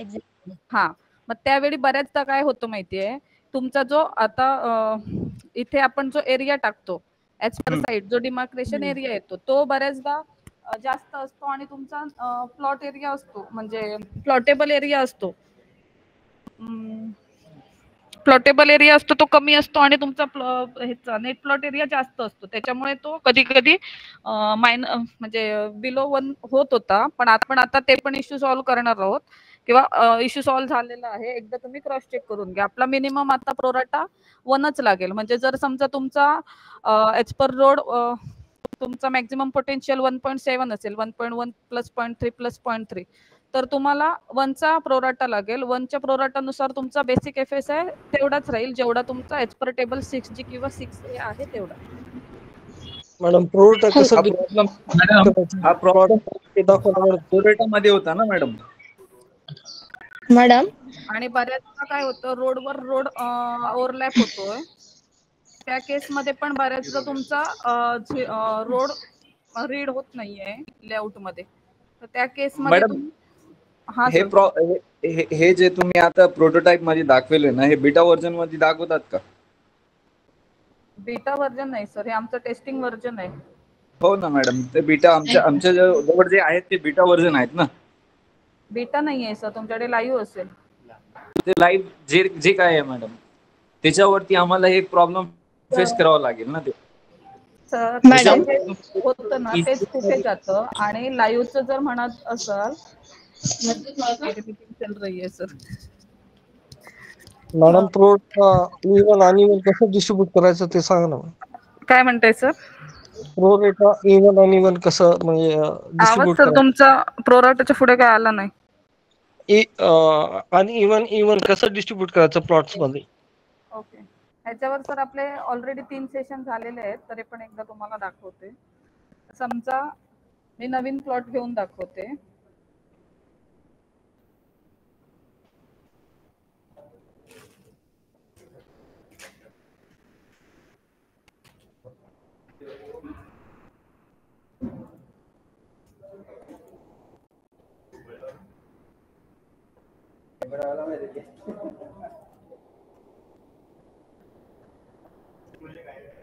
हा, मग त्यावेळी बऱ्याचदा काय होतं माहितीये, तुमचा जो आता इथे आपण जो एरिया टाकतो ऍज पर साइट, जो डिमार्केशन एरिया येतो तो बऱ्याचदा जास्त असतो आणि तुमचा प्लॉट एरिया असतो म्हणजे प्लॉटेबल एरिया असतो. प्लॉटेबल एरिया असतो तो कमी असतो आणि तुमचा नेट प्लॉट एरिया जास्त असतो. त्याच्यामुळे तो कधी कधी म्हणजे बिलो 1 होत होता. पण आपण आता ते पण इश्यू सॉल्व्ह करणार आहोत किंवा इश्यू सॉल्व्ह झालेला आहे. एकदा तुम्ही क्रॉस चेक करून घ्या. आपला मिनिमम आता प्रोराटा 1च लागेल. म्हणजे जर समजा तुमचा एज पर रोड तुमचा मॅक्झिमम पोटेन्शियल 1.7 असेल, 1.1 प्लस 0.3 प्लस 0.3, तर तुम्हाला 1चा प्रोराटा लागेल. 1च्या प्रोराटानुसार तुमचा बेसिक FSI तेवढाच राहील जेवढा तुमचा एज पर टेबल 6G किंवा 6A आहे तेवढा.
मॅडम प्रोराटा कसं
हा प्रॉब्लेम प्रोरेटा मध्ये होता ना मॅडम.
मॅडम
आणि बऱ्याचदा काय होतं, रोडवर रोड ओव्हरलॅप होतोय. त्या केस मध्ये पण बऱ्याचदा तुमचा रोड रीड होत नाहीये लेआउट मध्ये. तर त्या केस मध्ये
मॅडम, हे जे तुम्ही आता प्रोटोटाइप मध्ये दाखवले ना, हे बीटा व्हर्जन मध्ये दाखवतात का?
बीटा व्हर्जन नाही सर, हे आमचं टेस्टिंग व्हर्जन आहे.
हो ना मॅडम, ते बीटा आमच्या जवळ जे आहेत ते बीटा व्हर्जन आहेत ना.
बीटा नाही आहे सर, तुमच्याकडे लाईव्ह असेल.
ते लाईव्ह जे काय आहे मॅडम, त्याच्यावरती आम्हाला हे प्रॉब्लेम फेस करावा लागेल ना. ते
सर होतं ना तेच कुठे जातं. आणि लाईव्हचं जर म्हणत असाल चल रही है सर.
मॅडम प्रोराटा इव्हन आणि इव्हन कसं डिस्ट्रीब्यूट करायचं ते सांगा ना.
काय म्हणताय सर?
प्रोराटा इव्हन आणि इव्हन कसं म्हणजे डिस्ट्रीब्यूट
करायचं? तुमचा प्रोराटाच्या पुढे काय आला नाही.
आणि इव्हन कसं डिस्ट्रीब्यूट करायचं प्लॉट्स मध्ये?
ओके, ह्याच्यावर सर आपले ऑलरेडी 3 सेशन झालेले आहेत. तरी पण एकदा तुम्हाला दाखवते. समजा मी नवीन प्लॉट घेऊन दाखवते.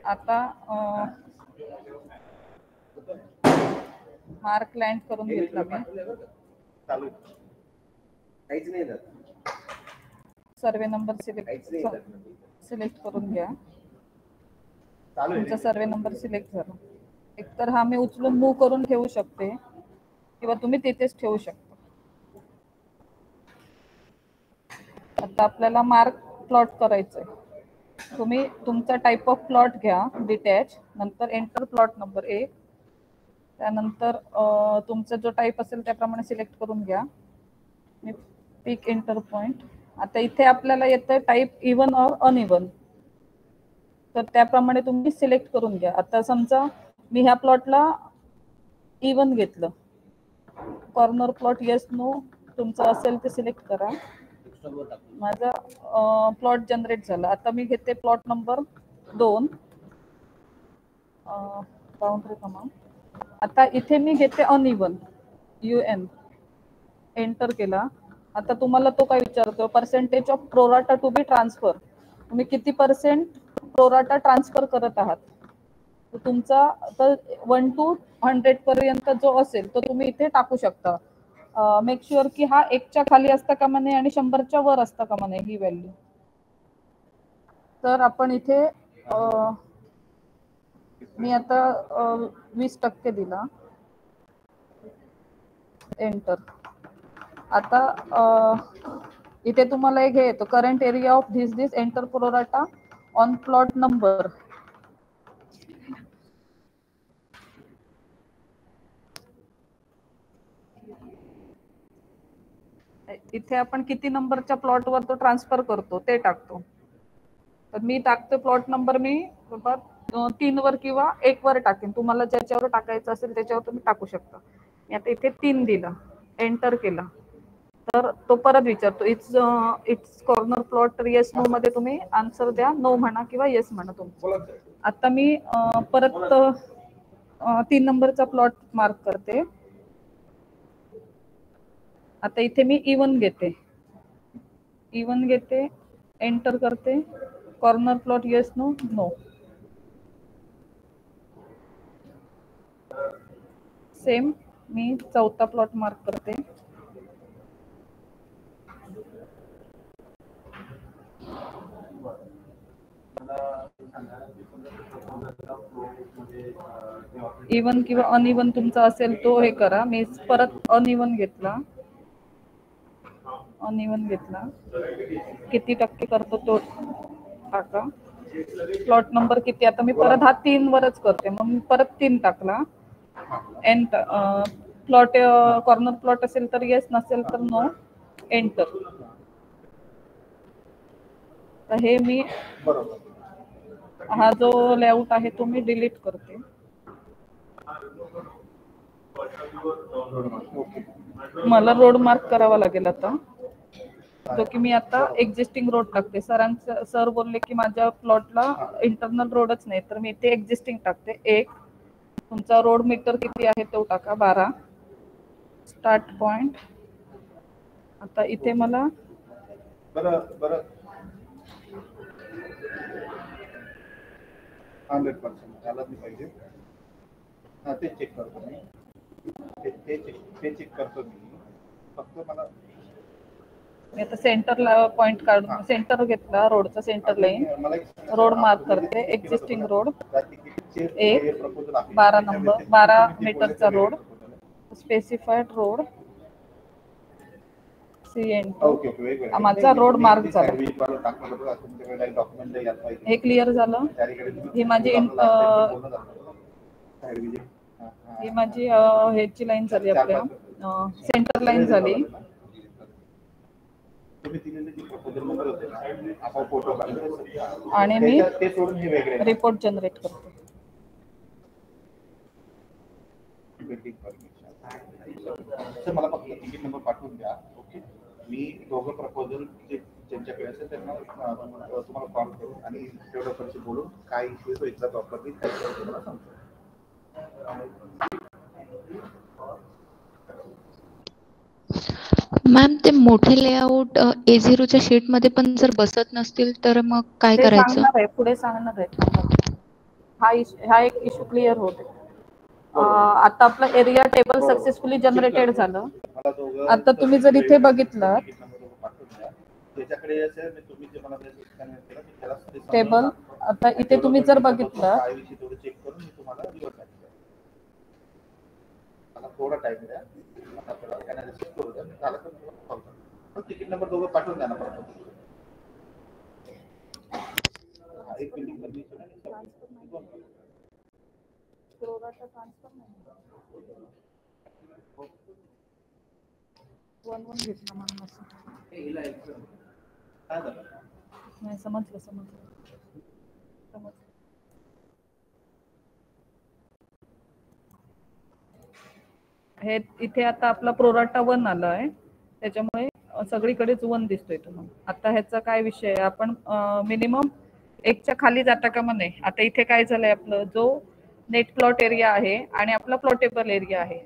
आता मार्क लँड करून घेतला मी. सर्वे नंबर सिलेक्ट करून घ्या. तुमचा सर्वे नंबर सिलेक्ट झाला. एकतर हा मी उचलून मूव्ह करून ठेवू शकते किंवा तुम्ही तिथेच ठेवू शकता. आता आपल्याला मार्क प्लॉट करायचंय. तुम्ही तुमचा टाइप ऑफ प्लॉट घ्या, डिटॅच, नंतर एंटर प्लॉट नंबर 1, त्यानंतर तुमचा जो टाइप असेल त्याप्रमाणे सिलेक्ट करून घ्या. मी पिक एंटर पॉइंट. आता इथे आपल्याला येतं टाइप इव्हन ऑर अनइव्हन, तर त्याप्रमाणे तुम्ही सिलेक्ट करून घ्या. आता समजा मी ह्या प्लॉटला इव्हन घेतलं. कॉर्नर प्लॉट येस नो तुमचं असेल ते सिलेक्ट करा. माझा प्लॉट जनरेट झाला. आता मी घेते प्लॉट नंबर 2, बाउंड्री कमांड. आता इथे मी घेते अनइव्हन, UN, एंटर केला. आता तुम्हाला तो काय विचारतो, percentage of pro rata to be transfer. तुम्ही किती % प्रोराटा ट्रान्सफर करत आहात. तुमचा तर 1 to 100 पर्यंत जो असेल तो तुम्ही इथे टाकू शकता. मेक शुअर की हा 1च्या खाली असता कामा नये आणि 100च्या वर असता कामा नये ही व्हॅल्यू. तर आपण इथे मी आता 20% दिला, एंटर. आता इथे तुम्हाला एक हे येतो, current area of this enter pro rata on plot number. इथे आपण किती नंबरच्या प्लॉटवर तो ट्रान्सफर करतो ते टाकतो. तर मी टाकते प्लॉट नंबर, मी 3 वर किंवा 1 वर टाकेन. तुम्हाला ज्याच्यावर टाकायचं असेल त्याच्यावर तुम्ही टाकू शकता. मी आता इथे 3 दिला, एंटर केला. तर तो परत विचारतो it's corner plot yes no मध्ये तुम्ही आन्सर द्या, नो म्हणा किंवा येस म्हणा तुमचं. आता मी परत 3 नंबरचा प्लॉट मार्क करते. आता इथे मी इवन घेते, एंटर करते. Corner plot yes no no. Same मी 4था प्लॉट मार्क करते. इवन किंवा अनइवन तुमचा असेल तो हे करा. मी परत अनइवन घेतला, किती टक्के करतो तो टाका. प्लॉट नंबर किती, आता मी परत हा 3 वरच करते, मग मी परत 3 टाकला. एंटर. प्लॉट कॉर्नर प्लॉट असेल तर येस, नसेल तर नो, एंटर. तर हे मी हा जो लेआउट आहे तो मी डिलीट करते. मला रोड मार्क करावा लागेल आता, जो की मी आता एक्झिस्टिंग रोड टाकते. सर बोलले की माझ्या प्लॉटला इंटरनल रोडच नाही, तर मी इथे एक्झिस्टिंग टाकते. 1 तुमचा रोड मीटर किती आहे तो टाका, 12. Start point. आता इथे मला
100% त्याला नाही पाहिजे. ते चेक करतो मी, ते चेक करतो मी. फक्त मला
मी आता सेंटरला पॉइंट काढून सेंटर घेतला, रोडचा सेंटर लाईन, रोड मार्क करते. एक्झिस्टिंग रोड 1, 12 नंबर, 12 मीटरचा रोड, स्पेसिफाईड रोड, माझा रोड मार्क झाला. हे क्लिअर झालं. ही माझी ह्याची लाईन झाली, आपल्या सेंटर लाईन झाली. आणि मी रिपोर्ट जनरेट करतो.
मला फक्त तिकीट नंबर पाठवून द्या. ओके, मी दोघं प्रपोजल ज्यांच्याकडे असेल त्यांना तुम्हाला कॉल करून आणि तेवढं पैसे बोलून काय इश्यू तो एकदा प्रॉपरली तुम्हाला सांगतो.
मॅम, ते मोठे लेआउट A0च्या शीट मध्ये पण जर बसत नसतील तर मग काय करायचं?
पुढे सांगणार आहे. हा एक इश्यू क्लिअर होते. आता आपला एरिया टेबल सक्सेसफुली जनरेटेड झालं. आता तुम्ही जर इथे बघितलं टेबल, आता इथे तुम्ही जर बघितलं,
थोडा टाइम द्या, तिकीट नंबर दोघं पाठवून द्या ना. एक बिल्डिंग बदली
नाही समजलं. हे इथे आता आपला प्रोराटा 1 आला आहे, त्याच्यामुळे सगळीकडेच 1 दिसतोय तुम्हाला. आता ह्याचा काय विषय आहे, आपण मिनिमम 1च्या खाली जाता कामा नये. आता इथे काय झालंय, आपलं जो नेट प्लॉट एरिया आहे आणि आपला प्लॉटेबल एरिया आहे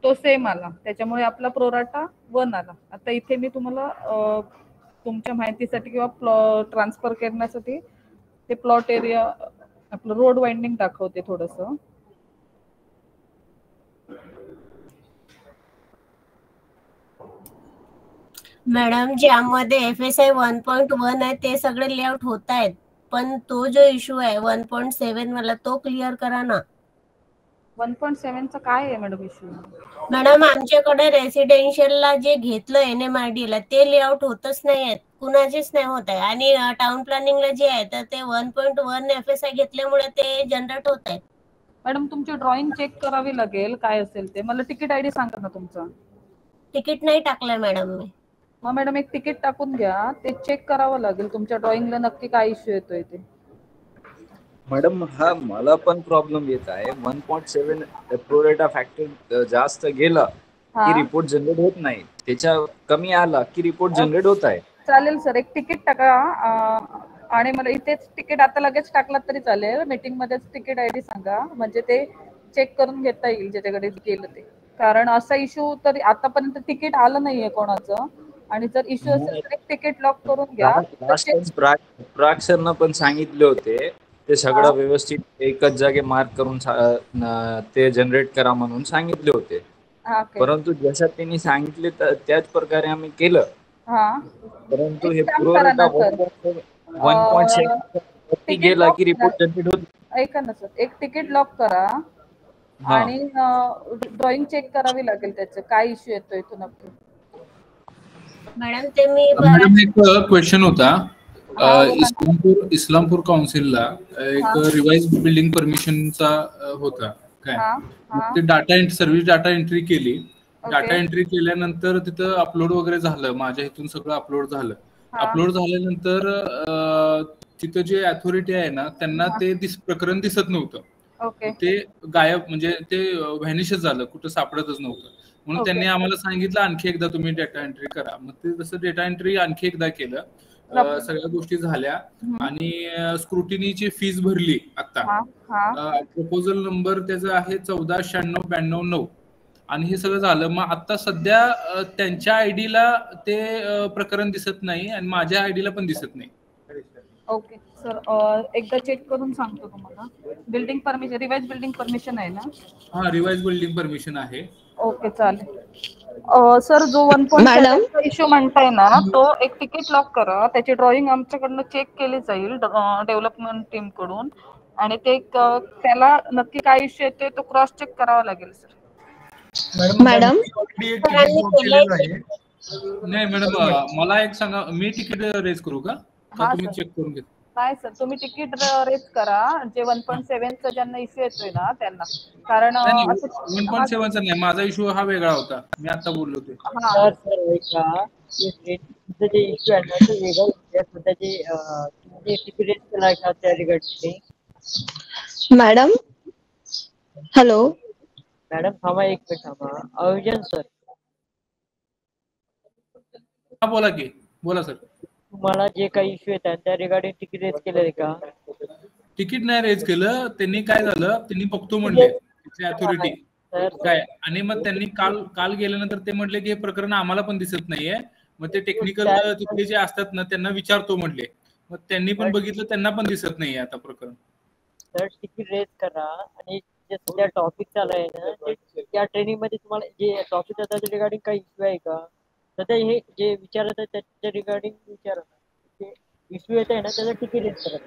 तो सेम आला, त्याच्यामुळे आपला प्रोराटा 1 आला. आता इथे मी तुम्हाला तुमच्या माहितीसाठी किंवा ट्रान्सफर करण्यासाठी ते प्लॉट एरिया आपलं रोड वाइंडिंग दाखवते थोडंसं.
मॅडम ज्यामध्ये FSI 1.1 आहे ते सगळे लेआउट होत आहेत, पण तो जो इश्यू आहे 1.7 वाला तो क्लिअर करा ना.
1.7 काय आहे मॅडम इश्यू?
मॅडम आमच्याकडे रेसिडेन्शियलला जे घेतलं NMRD ला ते लेआउट होतच नाही आहेत, कुणाचेच नाही होत आहे. आणि टाउन प्लॅनिंगला जे आहे तर ते 1.1 FSI घेतल्यामुळे ते जनरेट होत आहे.
मॅडम तुमची ड्रॉइंग चेक करावी लागेल काय असेल ते. मला तिकीट ID सांगा ना तुमचा.
तिकीट नाही टाकलंय मॅडम मी.
मग मॅडम एक तिकीट टाकून घ्या, ते चेक करावं लागेल तुमच्या ड्रॉइंगला नक्की काय इश्यू येतोय ते.
मॅडम हा मला पण प्रॉब्लेम येत आहे. 1.7 प्रोरेटा फॅक्टर जास्त गेला की रिपोर्ट जनरेट होत नाही, त्याच्या कमी आला की रिपोर्ट जनरेट होत आहे.
चालेल सर, एक तिकीट टाका आणि मला इथेच तिकीट आता लगेच टाकलात तरी चालेल. मीटिंग मध्येच तिकीट ID सांगा, म्हणजे ते चेक करून घेता येईल ज्याच्याकडे गेलं ते. कारण असा इश्यू तरी आतापर्यंत तिकीट आलं नाहीये कोणाचं, आणि जर इश्यू असेल तर एक तिकीट लॉक करून घ्या.
प्राग सरनं पण सांगितले होते ते सगळं व्यवस्थित एकच जागे मार्क करून ते जनरेट करा म्हणून सांगितले होते. परंतु जसं त्यांनी सांगितले त्याच प्रकारे आम्ही केलं, परंतु हे प्रोरेटा 1.7 गेला की रिपोर्ट जनरेट होत.
ऐका ना सर, एक तिकीट लॉक करा आणि ड्रॉइंग चेक करावी लागेल त्याचं काय इश्यू येतोय तो नक्की.
मॅडम ते मी
मॅडम एक क्वेश्चन होता. इस्लामपूर काउन्सिलला एक रिवाइज बिल्डिंग परमिशनचा होता काय, ते डाटा सर्व्हिस डाटा एंट्री केली. डाटा एंट्री केल्यानंतर तिथं अपलोड वगैरे झालं, माझ्या इथून सगळं अपलोड झालं. अपलोड झाल्यानंतर तिथं जे अथॉरिटी आहे ना त्यांना ते प्रकरण दिसत नव्हतं. ते गायब, म्हणजे ते व्हॅनिशच झालं, कुठं सापडतच नव्हतं. म्हणून त्यांनी आम्हाला सांगितलं आणखी एकदा तुम्ही डेटा एंट्री करा. मग ते तसं डेटा एंट्री आणखी एकदा केलं, सगळ्या गोष्टी झाल्या आणि स्क्रुटिनीची फीस भरली. आता प्रपोजल नंबर त्याचा आहे 149692 आणि हे सगळं झालं. मग आता सध्या त्यांच्या ID ला ते प्रकरण दिसत नाही आणि माझ्या ID ला पण दिसत नाही.
ओके सर, एकदा चेक करून सांगतो तुम्हाला. Building permission, revise building permission आहे ना?
हा, रिवाइज बिल्डिंग परमिशन आहे.
ओके चालेल. सर जो 1.7 इश्यू म्हणताय ना, तो एक तिकीट लॉक करा, त्याची ड्रॉइंग आमच्याकडनं चेक केली जाईल डेव्हलपमेंट टीम कडून, आणि ते त्याला नक्की काय इश्यू येतोय तो क्रॉस चेक करावा लागेल सर.
मॅडम
नाही मॅडम, मला एक सांगा, मी तिकीट रेज करू का तुम्ही चेक करून घेता?
नाही सर, तुम्ही तिकीट रेज करा जे 1.7 ज्यांना इश्यू येतोय ना त्यांना. कारण
1.7 नाही, माझा इश्यू हा वेगळा होता, मी आता बोललो ते.
जे इश्यू आहे ना ते वेगळं तिकीट रेज केला का त्या रिगार्डिंग?
मॅडम हॅलो
मॅडम थांबा एक मिनिट थांबा. अविजन सर,
हा बोला की, बोला सर.
तुम्हाला जे काही इश्यू येतात त्या रिगार्डिंग तिकीट रेज केलंय का?
तिकीट नाही रेज केलं. त्यांनी काय झालं, त्यांनी बघतो म्हणले अथॉरिटी काय, आणि मग त्यांनी काल गेल्यानंतर ते म्हटले की हे प्रकरण आम्हाला पण दिसत नाहीये. मग ते टेक्निकल तिथले जे असतात ना त्यांना विचारतो म्हणले. मग त्यांनी पण बघितलं, त्यांना पण दिसत नाहीये आता प्रकरण.
तर तिकीट रेज करा आणि जे सध्या टॉपिक चालू आहे ना त्या ट्रेनिंग मध्ये तुम्हाला जे टॉपिक आहे त्याच्या रिगार्डिंग काही इश्यू आहे का? सध्या हे जे विचारत आहे त्याच्या रिगार्डिंग विचारा. ते इश्यू येत आहे ना त्याचं तिकीट रेज करा.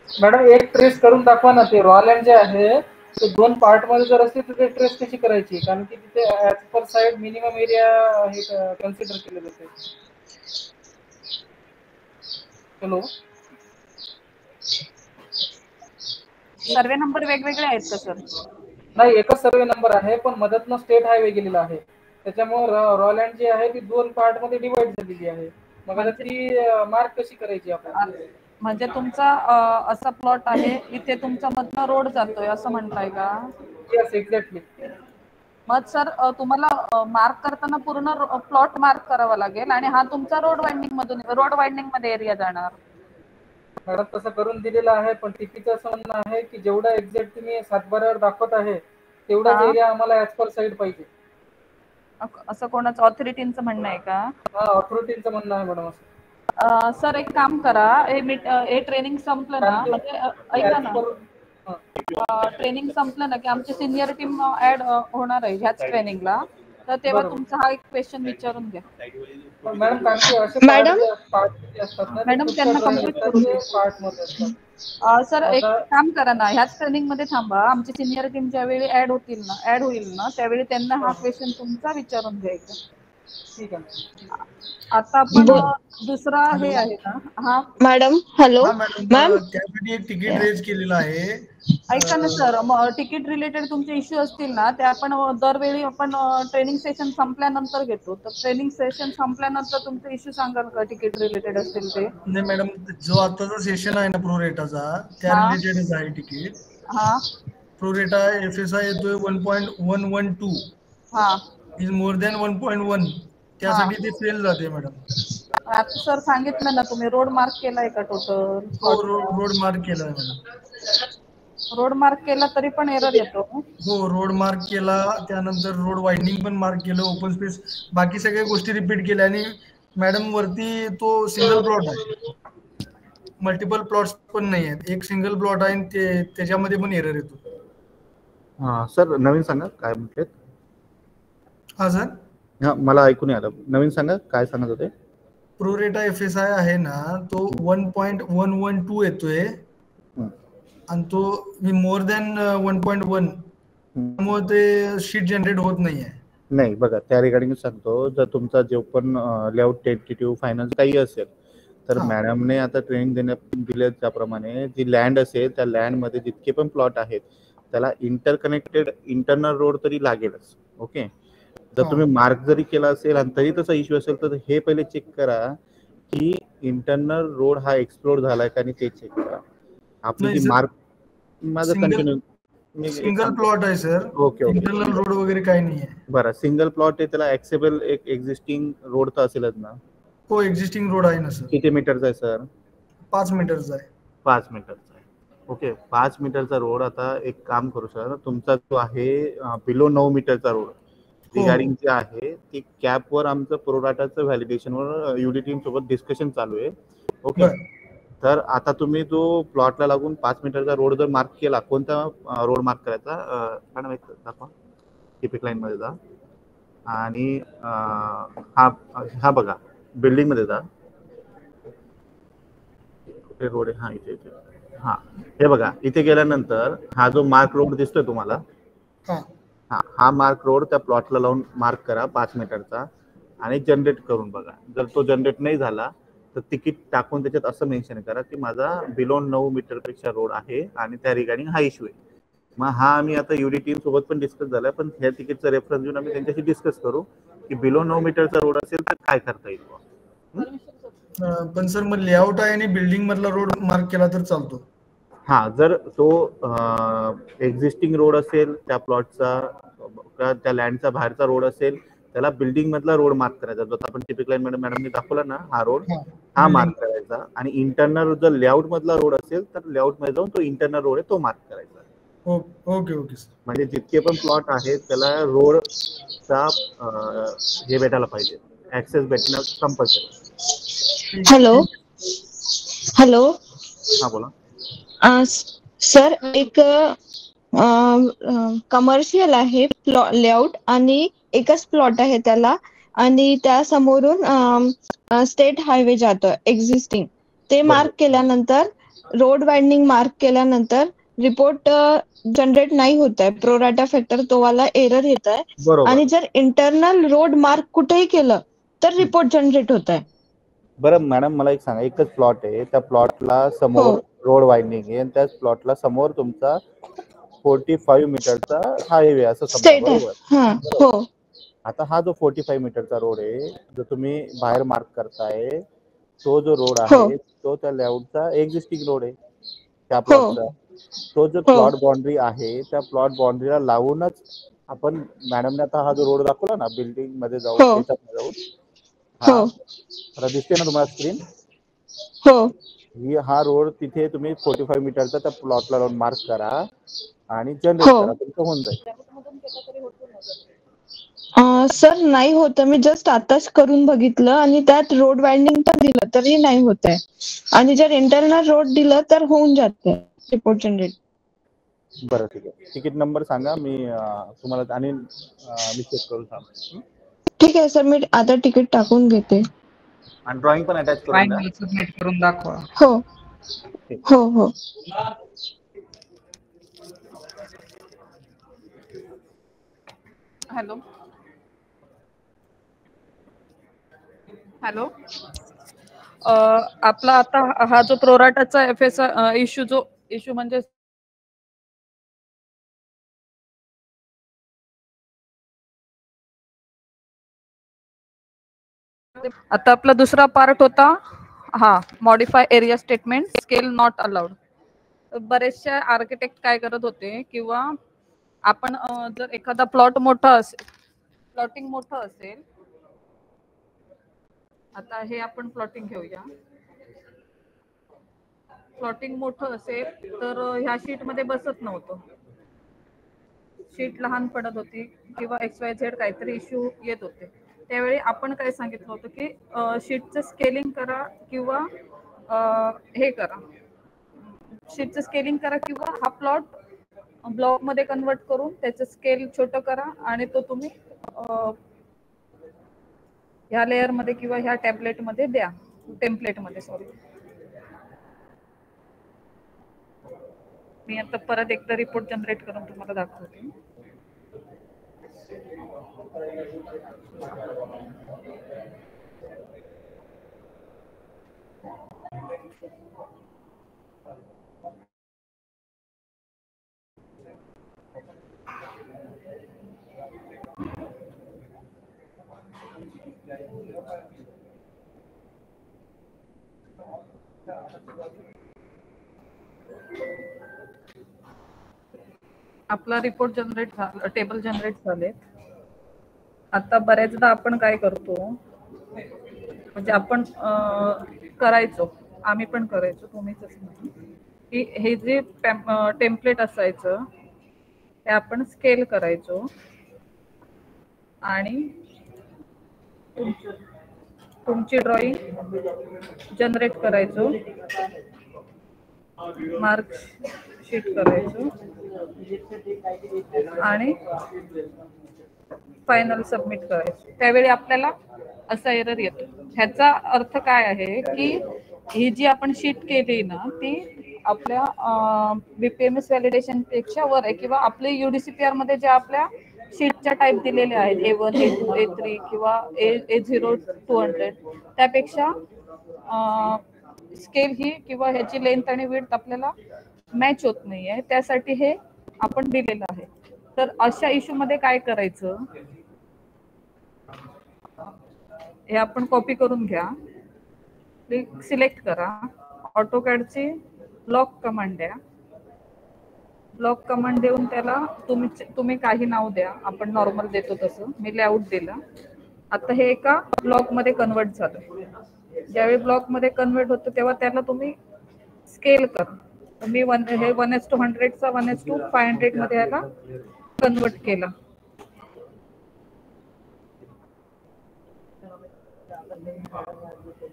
मॅडम एक ट्रेस करून दाखवा ना. ते रॉलँड जे आहे ते 2 पार्ट मध्ये जर असते तर ते ट्रेस कशी करायची? कारण की तिथे as per side minimum area हे कन्सिडर केले जाते. हॅलो,
सर्वे नंबर वेगवेगळे आहेत का सर?
नाही, एकच सर्वे नंबर आहे, पण मदतनं स्टेट हायवे गेलेला आहे. त्याच्यामुळे रॉलँड जी आहे ती 2 पार्ट मध्ये डिवाइड झालेली आहे. मग आता ती मार्क कशी करायची आपण?
म्हणजे तुमचा असा प्लॉट आहे, इथे तुमचा मधनं रोड जातोय असं म्हणताय का?
Yes, exactly.
मग सर तुम्हाला मार्क करताना पूर्ण प्लॉट मार्क करावा लागेल आणि हा तुमचा रोड वाइंडिंग मध्ये एरिया जाणार.
मॅडम तसं करून दिलेलं आहे, पण टीपीचं असं म्हणणं आहे की जेवढा एक्झॅक्ट तुम्ही 7/12 दाखवत आहे तेवढाच एरिया आम्हाला ऍज पर साइड पाहिजे.
असं कोणाचं ऑथॉरिटीचं म्हणणं आहे का?
हा, ऑथॉरिटीचं म्हणणं आहे मॅडम असं.
सर एक काम करा, हे ट्रेनिंग संपलं ना, म्हणजे ऐका ना, ट्रेनिंग संपलं ना की आमची सिनियर टीम ऍड होणार आहे ह्याच ट्रेनिंगला, तर तेव्हा तुमचा हा एक क्वेश्चन विचारून घ्या.
मॅडम
मॅडम त्यांना कम्प्लीट करू द्या. सर एक काम करा ना, ह्याच ट्रेनिंग मध्ये थांबा, आमची सिनियर टीम ज्यावेळी ऍड होईल ना त्यावेळी त्यांना हा क्वेश्चन तुमचा विचारून घ्यायचा.
ठीक आहे.
आता आपण दुसरा हे आहे ना. हा
मॅडम हॅलो मॅम,
त्यासाठी एक तिकीट रेज केलेलं आहे.
ऐका ना सर, तिकीट रिलेटेड तुमचे इश्यू असतील ना ते आपण दरवेळी आपण ट्रेनिंग सेशन संपल्यानंतर घेतो. तर ट्रेनिंग सेशन संपल्यानंतर तुमचे इश्यू सांगाल का तिकीट रिलेटेड असतील ते?
नाही मॅडम, जो आताचा सेशन आहे ना प्रोरेटाचा, त्या रिलेटेडच आहे तिकीट. प्रोरेटा FSI येतोय 1.112. Is more than 1.1. त्यासाठी ते फेल जाते मॅडम.
आता सर सांगितलं ना तुम्ही, रोड मार्क केलाय का टोटल?
हो, रोड मार्क केलाय मॅडम.
रोड मार्क केला तरी पण एरर येतो?
हो, रोड मार्क केला, त्यानंतर रोड वाइडनिंग पण मार्क केलं, ओपन स्पेस, बाकी सगळ्या गोष्टी रिपीट केल्या. आणि मॅडम वरती तो सिंगल प्लॉट आहे, मल्टिपल प्लॉट्स पण नाही आहेत, एक सिंगल प्लॉट आहे, ते त्याच्यामध्ये पण एरर येतो.
हा सर, नवीन सांगा काय म्हटलेत.
हा सर,
हा मला ऐकून आलं, नवीन सांगा काय सांगत होते.
प्रोरेटा FSI आहे ना, तो 1.112 येतोय आणि तो मोर दॅन 1.1, त्यामुळे ते शीट जनरेट होत नाहीये.
नाही बघा, त्या रिगार्डिंग सांगतो, जर तुमचा जो पण लेआउट टेंटेटिव्ह फायनल काही असेल तर मॅडमने आता ट्रेनिंग दिले त्याप्रमाणे जी लँड असेल त्या लँडमध्ये जितके पण प्लॉट आहेत त्याला इंटरकनेक्टेड इंटरनल रोड तरी लागेलच. ओके, जर तुम्ही मार्क जरी केला असेल आणि तरी तसा इश्यू असेल तर हे पहिले चेक करा की इंटरनल रोड हा एक्सप्लोर झालाय का, आणि ते चेक करा. आपली जी मार्क, माझं कंटिन्यू
सिंगल प्लॉट आहे सर.
ओके,
इंटरनल रोड वगैरे काही नाही आहे.
बरं, सिंगल प्लॉट आहे, त्याला ऍक्सेबल एक एक्झिस्टिंग रोड तर असेलच ना?
हो, एक्झिस्टिंग रोड आहे ना सर.
किती मीटरचा आहे सर?
5 मीटरचा आहे.
5 मीटरचा आहे. ओके, 5 मीटरचा रोड. आता एक काम करू सर, तुमचा जो आहे बिलो 9 मीटरचा रोड रिगार्डिंग जे आहे ती कॅपवर आमचं प्रोराटाचं व्हॅलिडेशनवर युडी सोबत डिस्कशन चालू आहे. ओके, तर आता तुम्ही जो प्लॉटला लागून 5 मीटरचा रोड जर मार्क केला, कोणता रोड मार्क करायचा मॅडम? एक दाखवा, टिपिक लाईन मध्ये जा आणि हा बघा, बिल्डिंग मध्ये जा, कुठे रोड आहे? हा इथे इथे. हा, हे बघा, इथे गेल्यानंतर हा जो मार्क रोड दिसतोय तुम्हाला, हा मार्क रोड त्या प्लॉटला लावून मार्क करा 5 मीटरचा आणि जनरेट करून बघा. जर तो जनरेट नाही झाला तर तिकीट टाकून त्याच्यात असं मेन्शन करा की माझा बिलो 9 मीटरपेक्षा रोड आहे आणि त्या रिगार्डिंग हा इश्यू आहे. मग हा आम्ही आता युडी टीम सोबत पण डिस्कस झालाय, पण ह्या तिकीटचा रेफरन्स देऊन आम्ही त्यांच्याशी डिस्कस करू की बिलो 9 मीटरचा रोड असेल तर काय करता येईल.
पण सर, मग लेआउट आहे आणि बिल्डिंग मधला रोड मार्क केला तर चालतो?
हा, जर तो एक्झिस्टिंग रोड असेल त्या प्लॉटचा, त्या लँडचा बाहेरचा रोड असेल, त्याला बिल्डिंग मधला रोड मार्क करायचा. जो आपण टिपिक लाईन मॅडमने दाखवला ना, हा रोड हा मार्क करायचा. आणि इंटरनल जर लेआउट मधला रोड असेल तर लेआउट मध्ये जाऊन तो इंटरनल रोड आहे तो मार्क करायचा.
Okay okay sir.
म्हणजे जितके पण प्लॉट आहेत त्याला रोडचा हे भेटायला पाहिजे, ऍक्सेस भेटणं कंपल्सरी.
हॅलो हॅलो,
हा बोला
सर. एक कमर्शियल आहे लेआउट आणि एकच प्लॉट आहे त्याला, आणि त्या समोरून स्टेट हायवे जातोय एक्झिस्टिंग. ते मार्क केल्यानंतर, रोड वाइडनिंग मार्क केल्यानंतर रिपोर्ट जनरेट नाही होत आहे, प्रोराटा फॅक्टर तो वाला एरर येत आहे. आणि जर इंटरनल रोड मार्क कुठेही केलं तर रिपोर्ट जनरेट होत आहे.
बरं मॅडम, मला एक सांगा, एकच प्लॉट आहे, त्या प्लॉटला समोर रोड वाइडनिंग आहे आणि त्याच प्लॉटला समोर तुमचा 45 मीटरचा हायवे असं समजा, बरोबर? आता हा जो 45 मीटरचा रोड आहे, जो तुम्ही बाहेर मार्क करताय, तो जो रोड आहे तो त्या लेआउटचा एक्झिस्टिंग रोड आहे त्या प्लॉटचा. तो जो प्लॉट बाउंड्री आहे त्या प्लॉट बाउंड्रीला लावूनच आपण, मॅडमने आता हा जो रोड दाखवला ना बिल्डिंग मध्ये जाऊन, त्याच्यात जाऊन, हा दिसते ना तुम्हाला स्क्रीन? हा रोड तिथे तुम्ही 45 मीटरचा त्या प्लॉटला लावून मार्क करा आणि जनरेट करा, तुमचं होऊन जाईल.
सर नाही होत, मी जस्ट आताच करून बघितलं आणि त्यात रोड वाइंडिंग पण दिलं तरी नाही होत आहे, आणि जर इंटरनल रोड दिलं तर होऊन जाते रिपोर्ट जनरेट.
बरं ठीक आहे, तिकीट नंबर सांगा, मी तुम्हाला आणि मी चेक करून सांगतो.
ठीक आहे सर, मी आता तिकीट टाकून घेते.
आणि ड्रॉइंग पण अटॅच करून द्या.
सबमिट करून दाखवा.
हो हो हो.
हॅलो हॅलो, आपला आता हा जो प्रोराटाचा एफएस इश्यू म्हणजे आता आपला दुसरा पार्ट होता हा modify area statement, scale not allowed. बरेचसे आर्किटेक्ट काय करत होते, किंवा आपण जर एखादा प्लॉट मोठा असेल, प्लॉटिंग मोठं असेल, आता हे आपण प्लॉटिंग घेऊया, प्लॉटिंग मोठं असेल तर ह्या शीट मध्ये बसत नव्हतं, शीट लहान पडत होती किंवा XYZ काहीतरी इश्यू येत होते. त्यावेळी आपण काय सांगितलं होतं की शीटचं स्केलिंग करा किंवा हे करा, शीटचं स्केलिंग करा किंवा हा प्लॉट ब्लॉक मध्ये कन्वर्ट करून त्याचं स्केल छोटं करा आणि तो तुम्ही ह्या लेयर मध्ये किंवा ह्या टॅबलेट मध्ये द्या, टेम्पलेट मध्ये सॉरी. मी आता परत एकदा रिपोर्ट जनरेट करून तुम्हाला दाखवते. आपला रिपोर्ट जनरेट झाला, टेबल जनरेट झाले. आता बऱ्याचदा आपण काय करतो, म्हणजे आपण करायचो, आम्ही पण करायचो, तुम्हीच नाही, की हे जे टेम्पलेट असायचं ते आपण स्केल करायचो आणि तुमची ड्रॉइंग जनरेट करायचो, मार्क शीट करायचो आणि फायनल सबमिट करायचं. त्यावेळी आपल्याला असा एरर येतो. ह्याचा अर्थ काय आहे की ही जी आपण शीट केली ना ती आपल्या BPMS व्हॅलिडेशन पेक्षा वर आहे, किंवा आपले UDCPR मध्ये ज्या आपल्या शीटच्या टाईप दिलेल्या आहेत A1, A2, A3 किंवा A0 200 त्यापेक्षा स्केल ही किंवा ह्याची लेंथ आणि विड्थ आपल्याला मॅच होत नाहीये, त्यासाठी हे आपण दिलेलं आहे. तर अशा इश्यू मध्ये काय करायचं, हे आपण कॉपी करून घ्या, सिलेक्ट करा, ऑटोकॅडची ब्लॉक कमांड द्या, ब्लॉक कमांड देऊन त्याला तुम्ही काही नाव द्या, आपण नॉर्मल देतो तसं, मी लेआउट दिलं. आता हे एका ब्लॉक मध्ये कन्वर्ट झालं. ज्यावेळी ब्लॉक मध्ये कन्वर्ट होतं तेव्हा त्याला तुम्ही स्केल करा. मी हे 1:100 चा 1:500 मध्ये याला कन्वर्ट केला.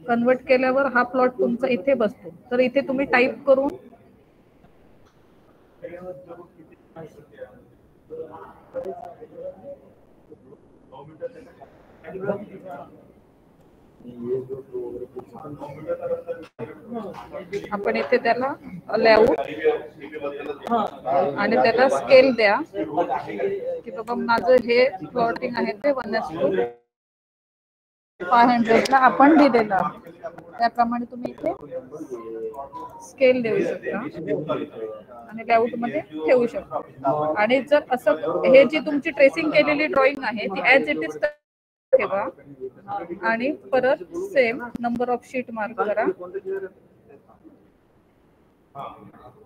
कन्वर्ट केल्यावर हा प्लॉट तुमचा इथे बसतो. तर इथे तुम्ही टाईप करून आपण इथे त्याला लेआउट आणि त्याला स्केल द्या की बाबा माझं हे प्लॉटिंग आहे ते 1:500 ला आपण दिलेलं आहे. त्याप्रमाणे तुम्ही इथे स्केल देऊ शकता आणि लेआउट मध्ये ठेवू शकता. आणि जर असं हे जी तुमची ट्रेसिंग केलेली ड्रॉइंग आहे ती ऍज इट इज ठेवा आणि परत same number of sheet mark करा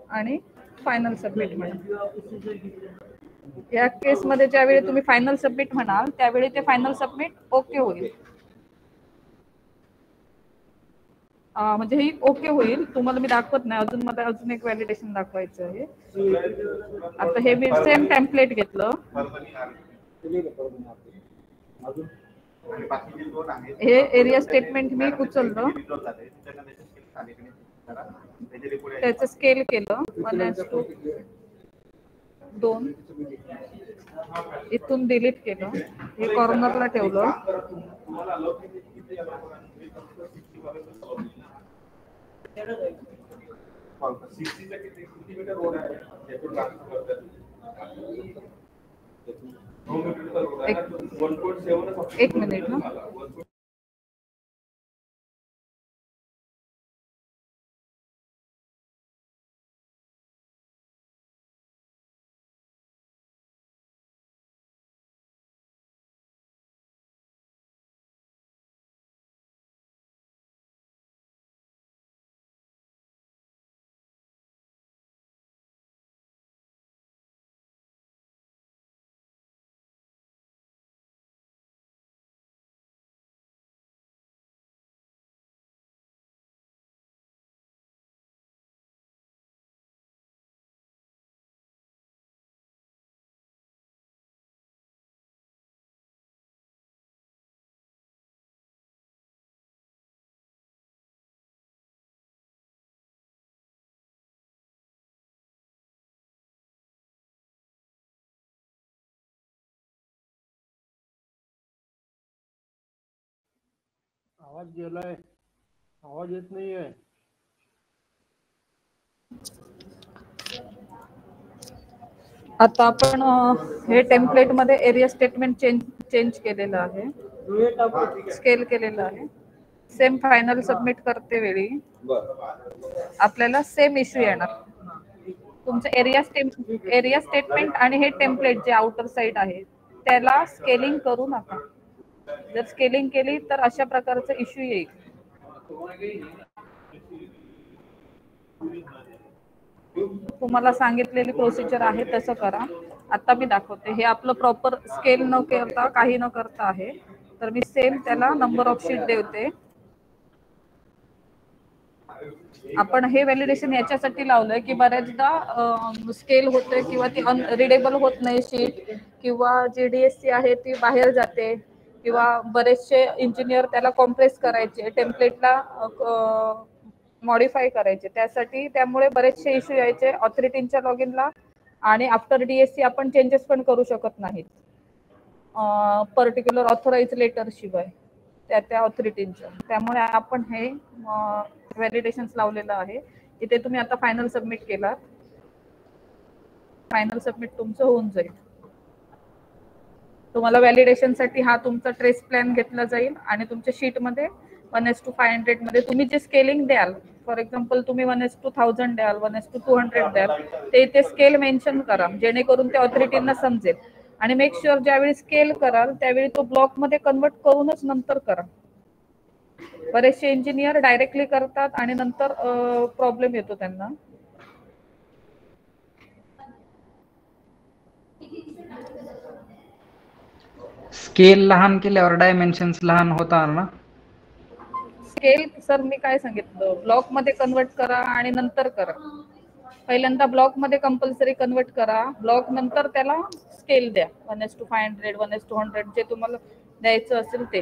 आणि फायनल सबमिट म्हणा. या केस मध्ये ज्यावेळी तुम्ही फायनल सबमिट म्हणाल त्यावेळी ते फायनल सबमिट ओके होईल. म्हणजे ही ओके होईल. तुम्हाला मी दाखवत नाही अजून, मला अजून एक व्हॅलिडेशन दाखवायचं आहे. आता हे मी सेम टेम्पलेट घेतलं
आणि बाकी जे दोन आहेत
हे एरिया स्टेटमेंट मी उचललं, त्याचं स्केल केलं 1:2, इथून डिलीट केलं, हे कॉर्नरला ठेवलं, एक मिनिट ना.
आवाज गेलाय, आवाज येत नाहीये.
आता आपण हे टेम्पलेट मध्ये एरिया स्टेटमेंट चेंज केलेलं आहे, स्केल केलेलं आहे. सेम फायनल सबमिट करते वेळी आपल्याला सेम इश्यू येणार. तुमचं एरिया स्टेटमेंट आणि हे टेम्पलेट जे आउटर साइड आहे त्याला स्केलिंग करू नका. जर स्केलिंग केली तर अशा प्रकारचा इश्यू येईल. तुम्हाला सांगितलेली प्रोसिजर आहे तसं करा. आता मी दाखवते. हे आपलं प्रॉपर स्केल न करता काही न करता आहे, तर मी सेम त्याला नंबर ऑफ शीट देते. आपण हे व्हॅलिडेशन याच्यासाठी लावलंय की बऱ्याचदा स्केल होते किंवा ती अनरीडेबल होत नाही शीट, किंवा जी DSC आहे ती बाहेर जाते, किंवा बरेचसे इंजिनियर त्याला कॉम्प्रेस करायचे, टेम्पलेटला मॉडिफाय करायचे, त्यामुळे बरेचसे इश्यू यायचे ऑथॉरिटीच्या लॉग इनला. आणि आफ्टर DSC आपण चेंजेस पण करू शकत नाहीत पर्टिक्युलर ऑथोराइज लेटर शिवाय त्या ऑथॉरिटींचं. त्यामुळे आपण हे व्हॅलिडेशन्स लावलेलं आहे. इथे तुम्ही आता फायनल सबमिट केला, फायनल सबमिट तुमचं होऊन जाईल. तुम्हाला व्हॅलिडेशनसाठी हा तुमचा ट्रेस प्लॅन घेतला जाईल आणि तुमच्या शीटमध्ये 1:500 मध्ये तुम्ही जे स्केलिंग द्याल, फॉर एक्झाम्पल तुम्ही 1:1000 द्याल, 1:200 द्याल, ते इथे स्केल मेन्शन करा जेणेकरून त्या ऑथॉरिटींना समजेल. आणि मेक शुअर ज्यावेळी स्केल कराल त्यावेळी तो ब्लॉक मध्ये कन्वर्ट करूनच नंतर करा. बरेचसे इंजिनियर डायरेक्टली करतात आणि नंतर प्रॉब्लेम येतो त्यांना.
स्केल लहान केल्यावर डायमेन्शन्स लहान होतात ना.
स्केल सर मी काय सांगितलं, ब्लॉक मध्ये कन्वर्ट करा आणि नंतर करा. पहिल्यांदा ब्लॉक मध्ये कंपल्सरी कन्वर्ट करा, ब्लॉक नंतर त्याला स्केल द्या. 1:500, 1:200 जे तुम्हाला द्यायचं असेल ते.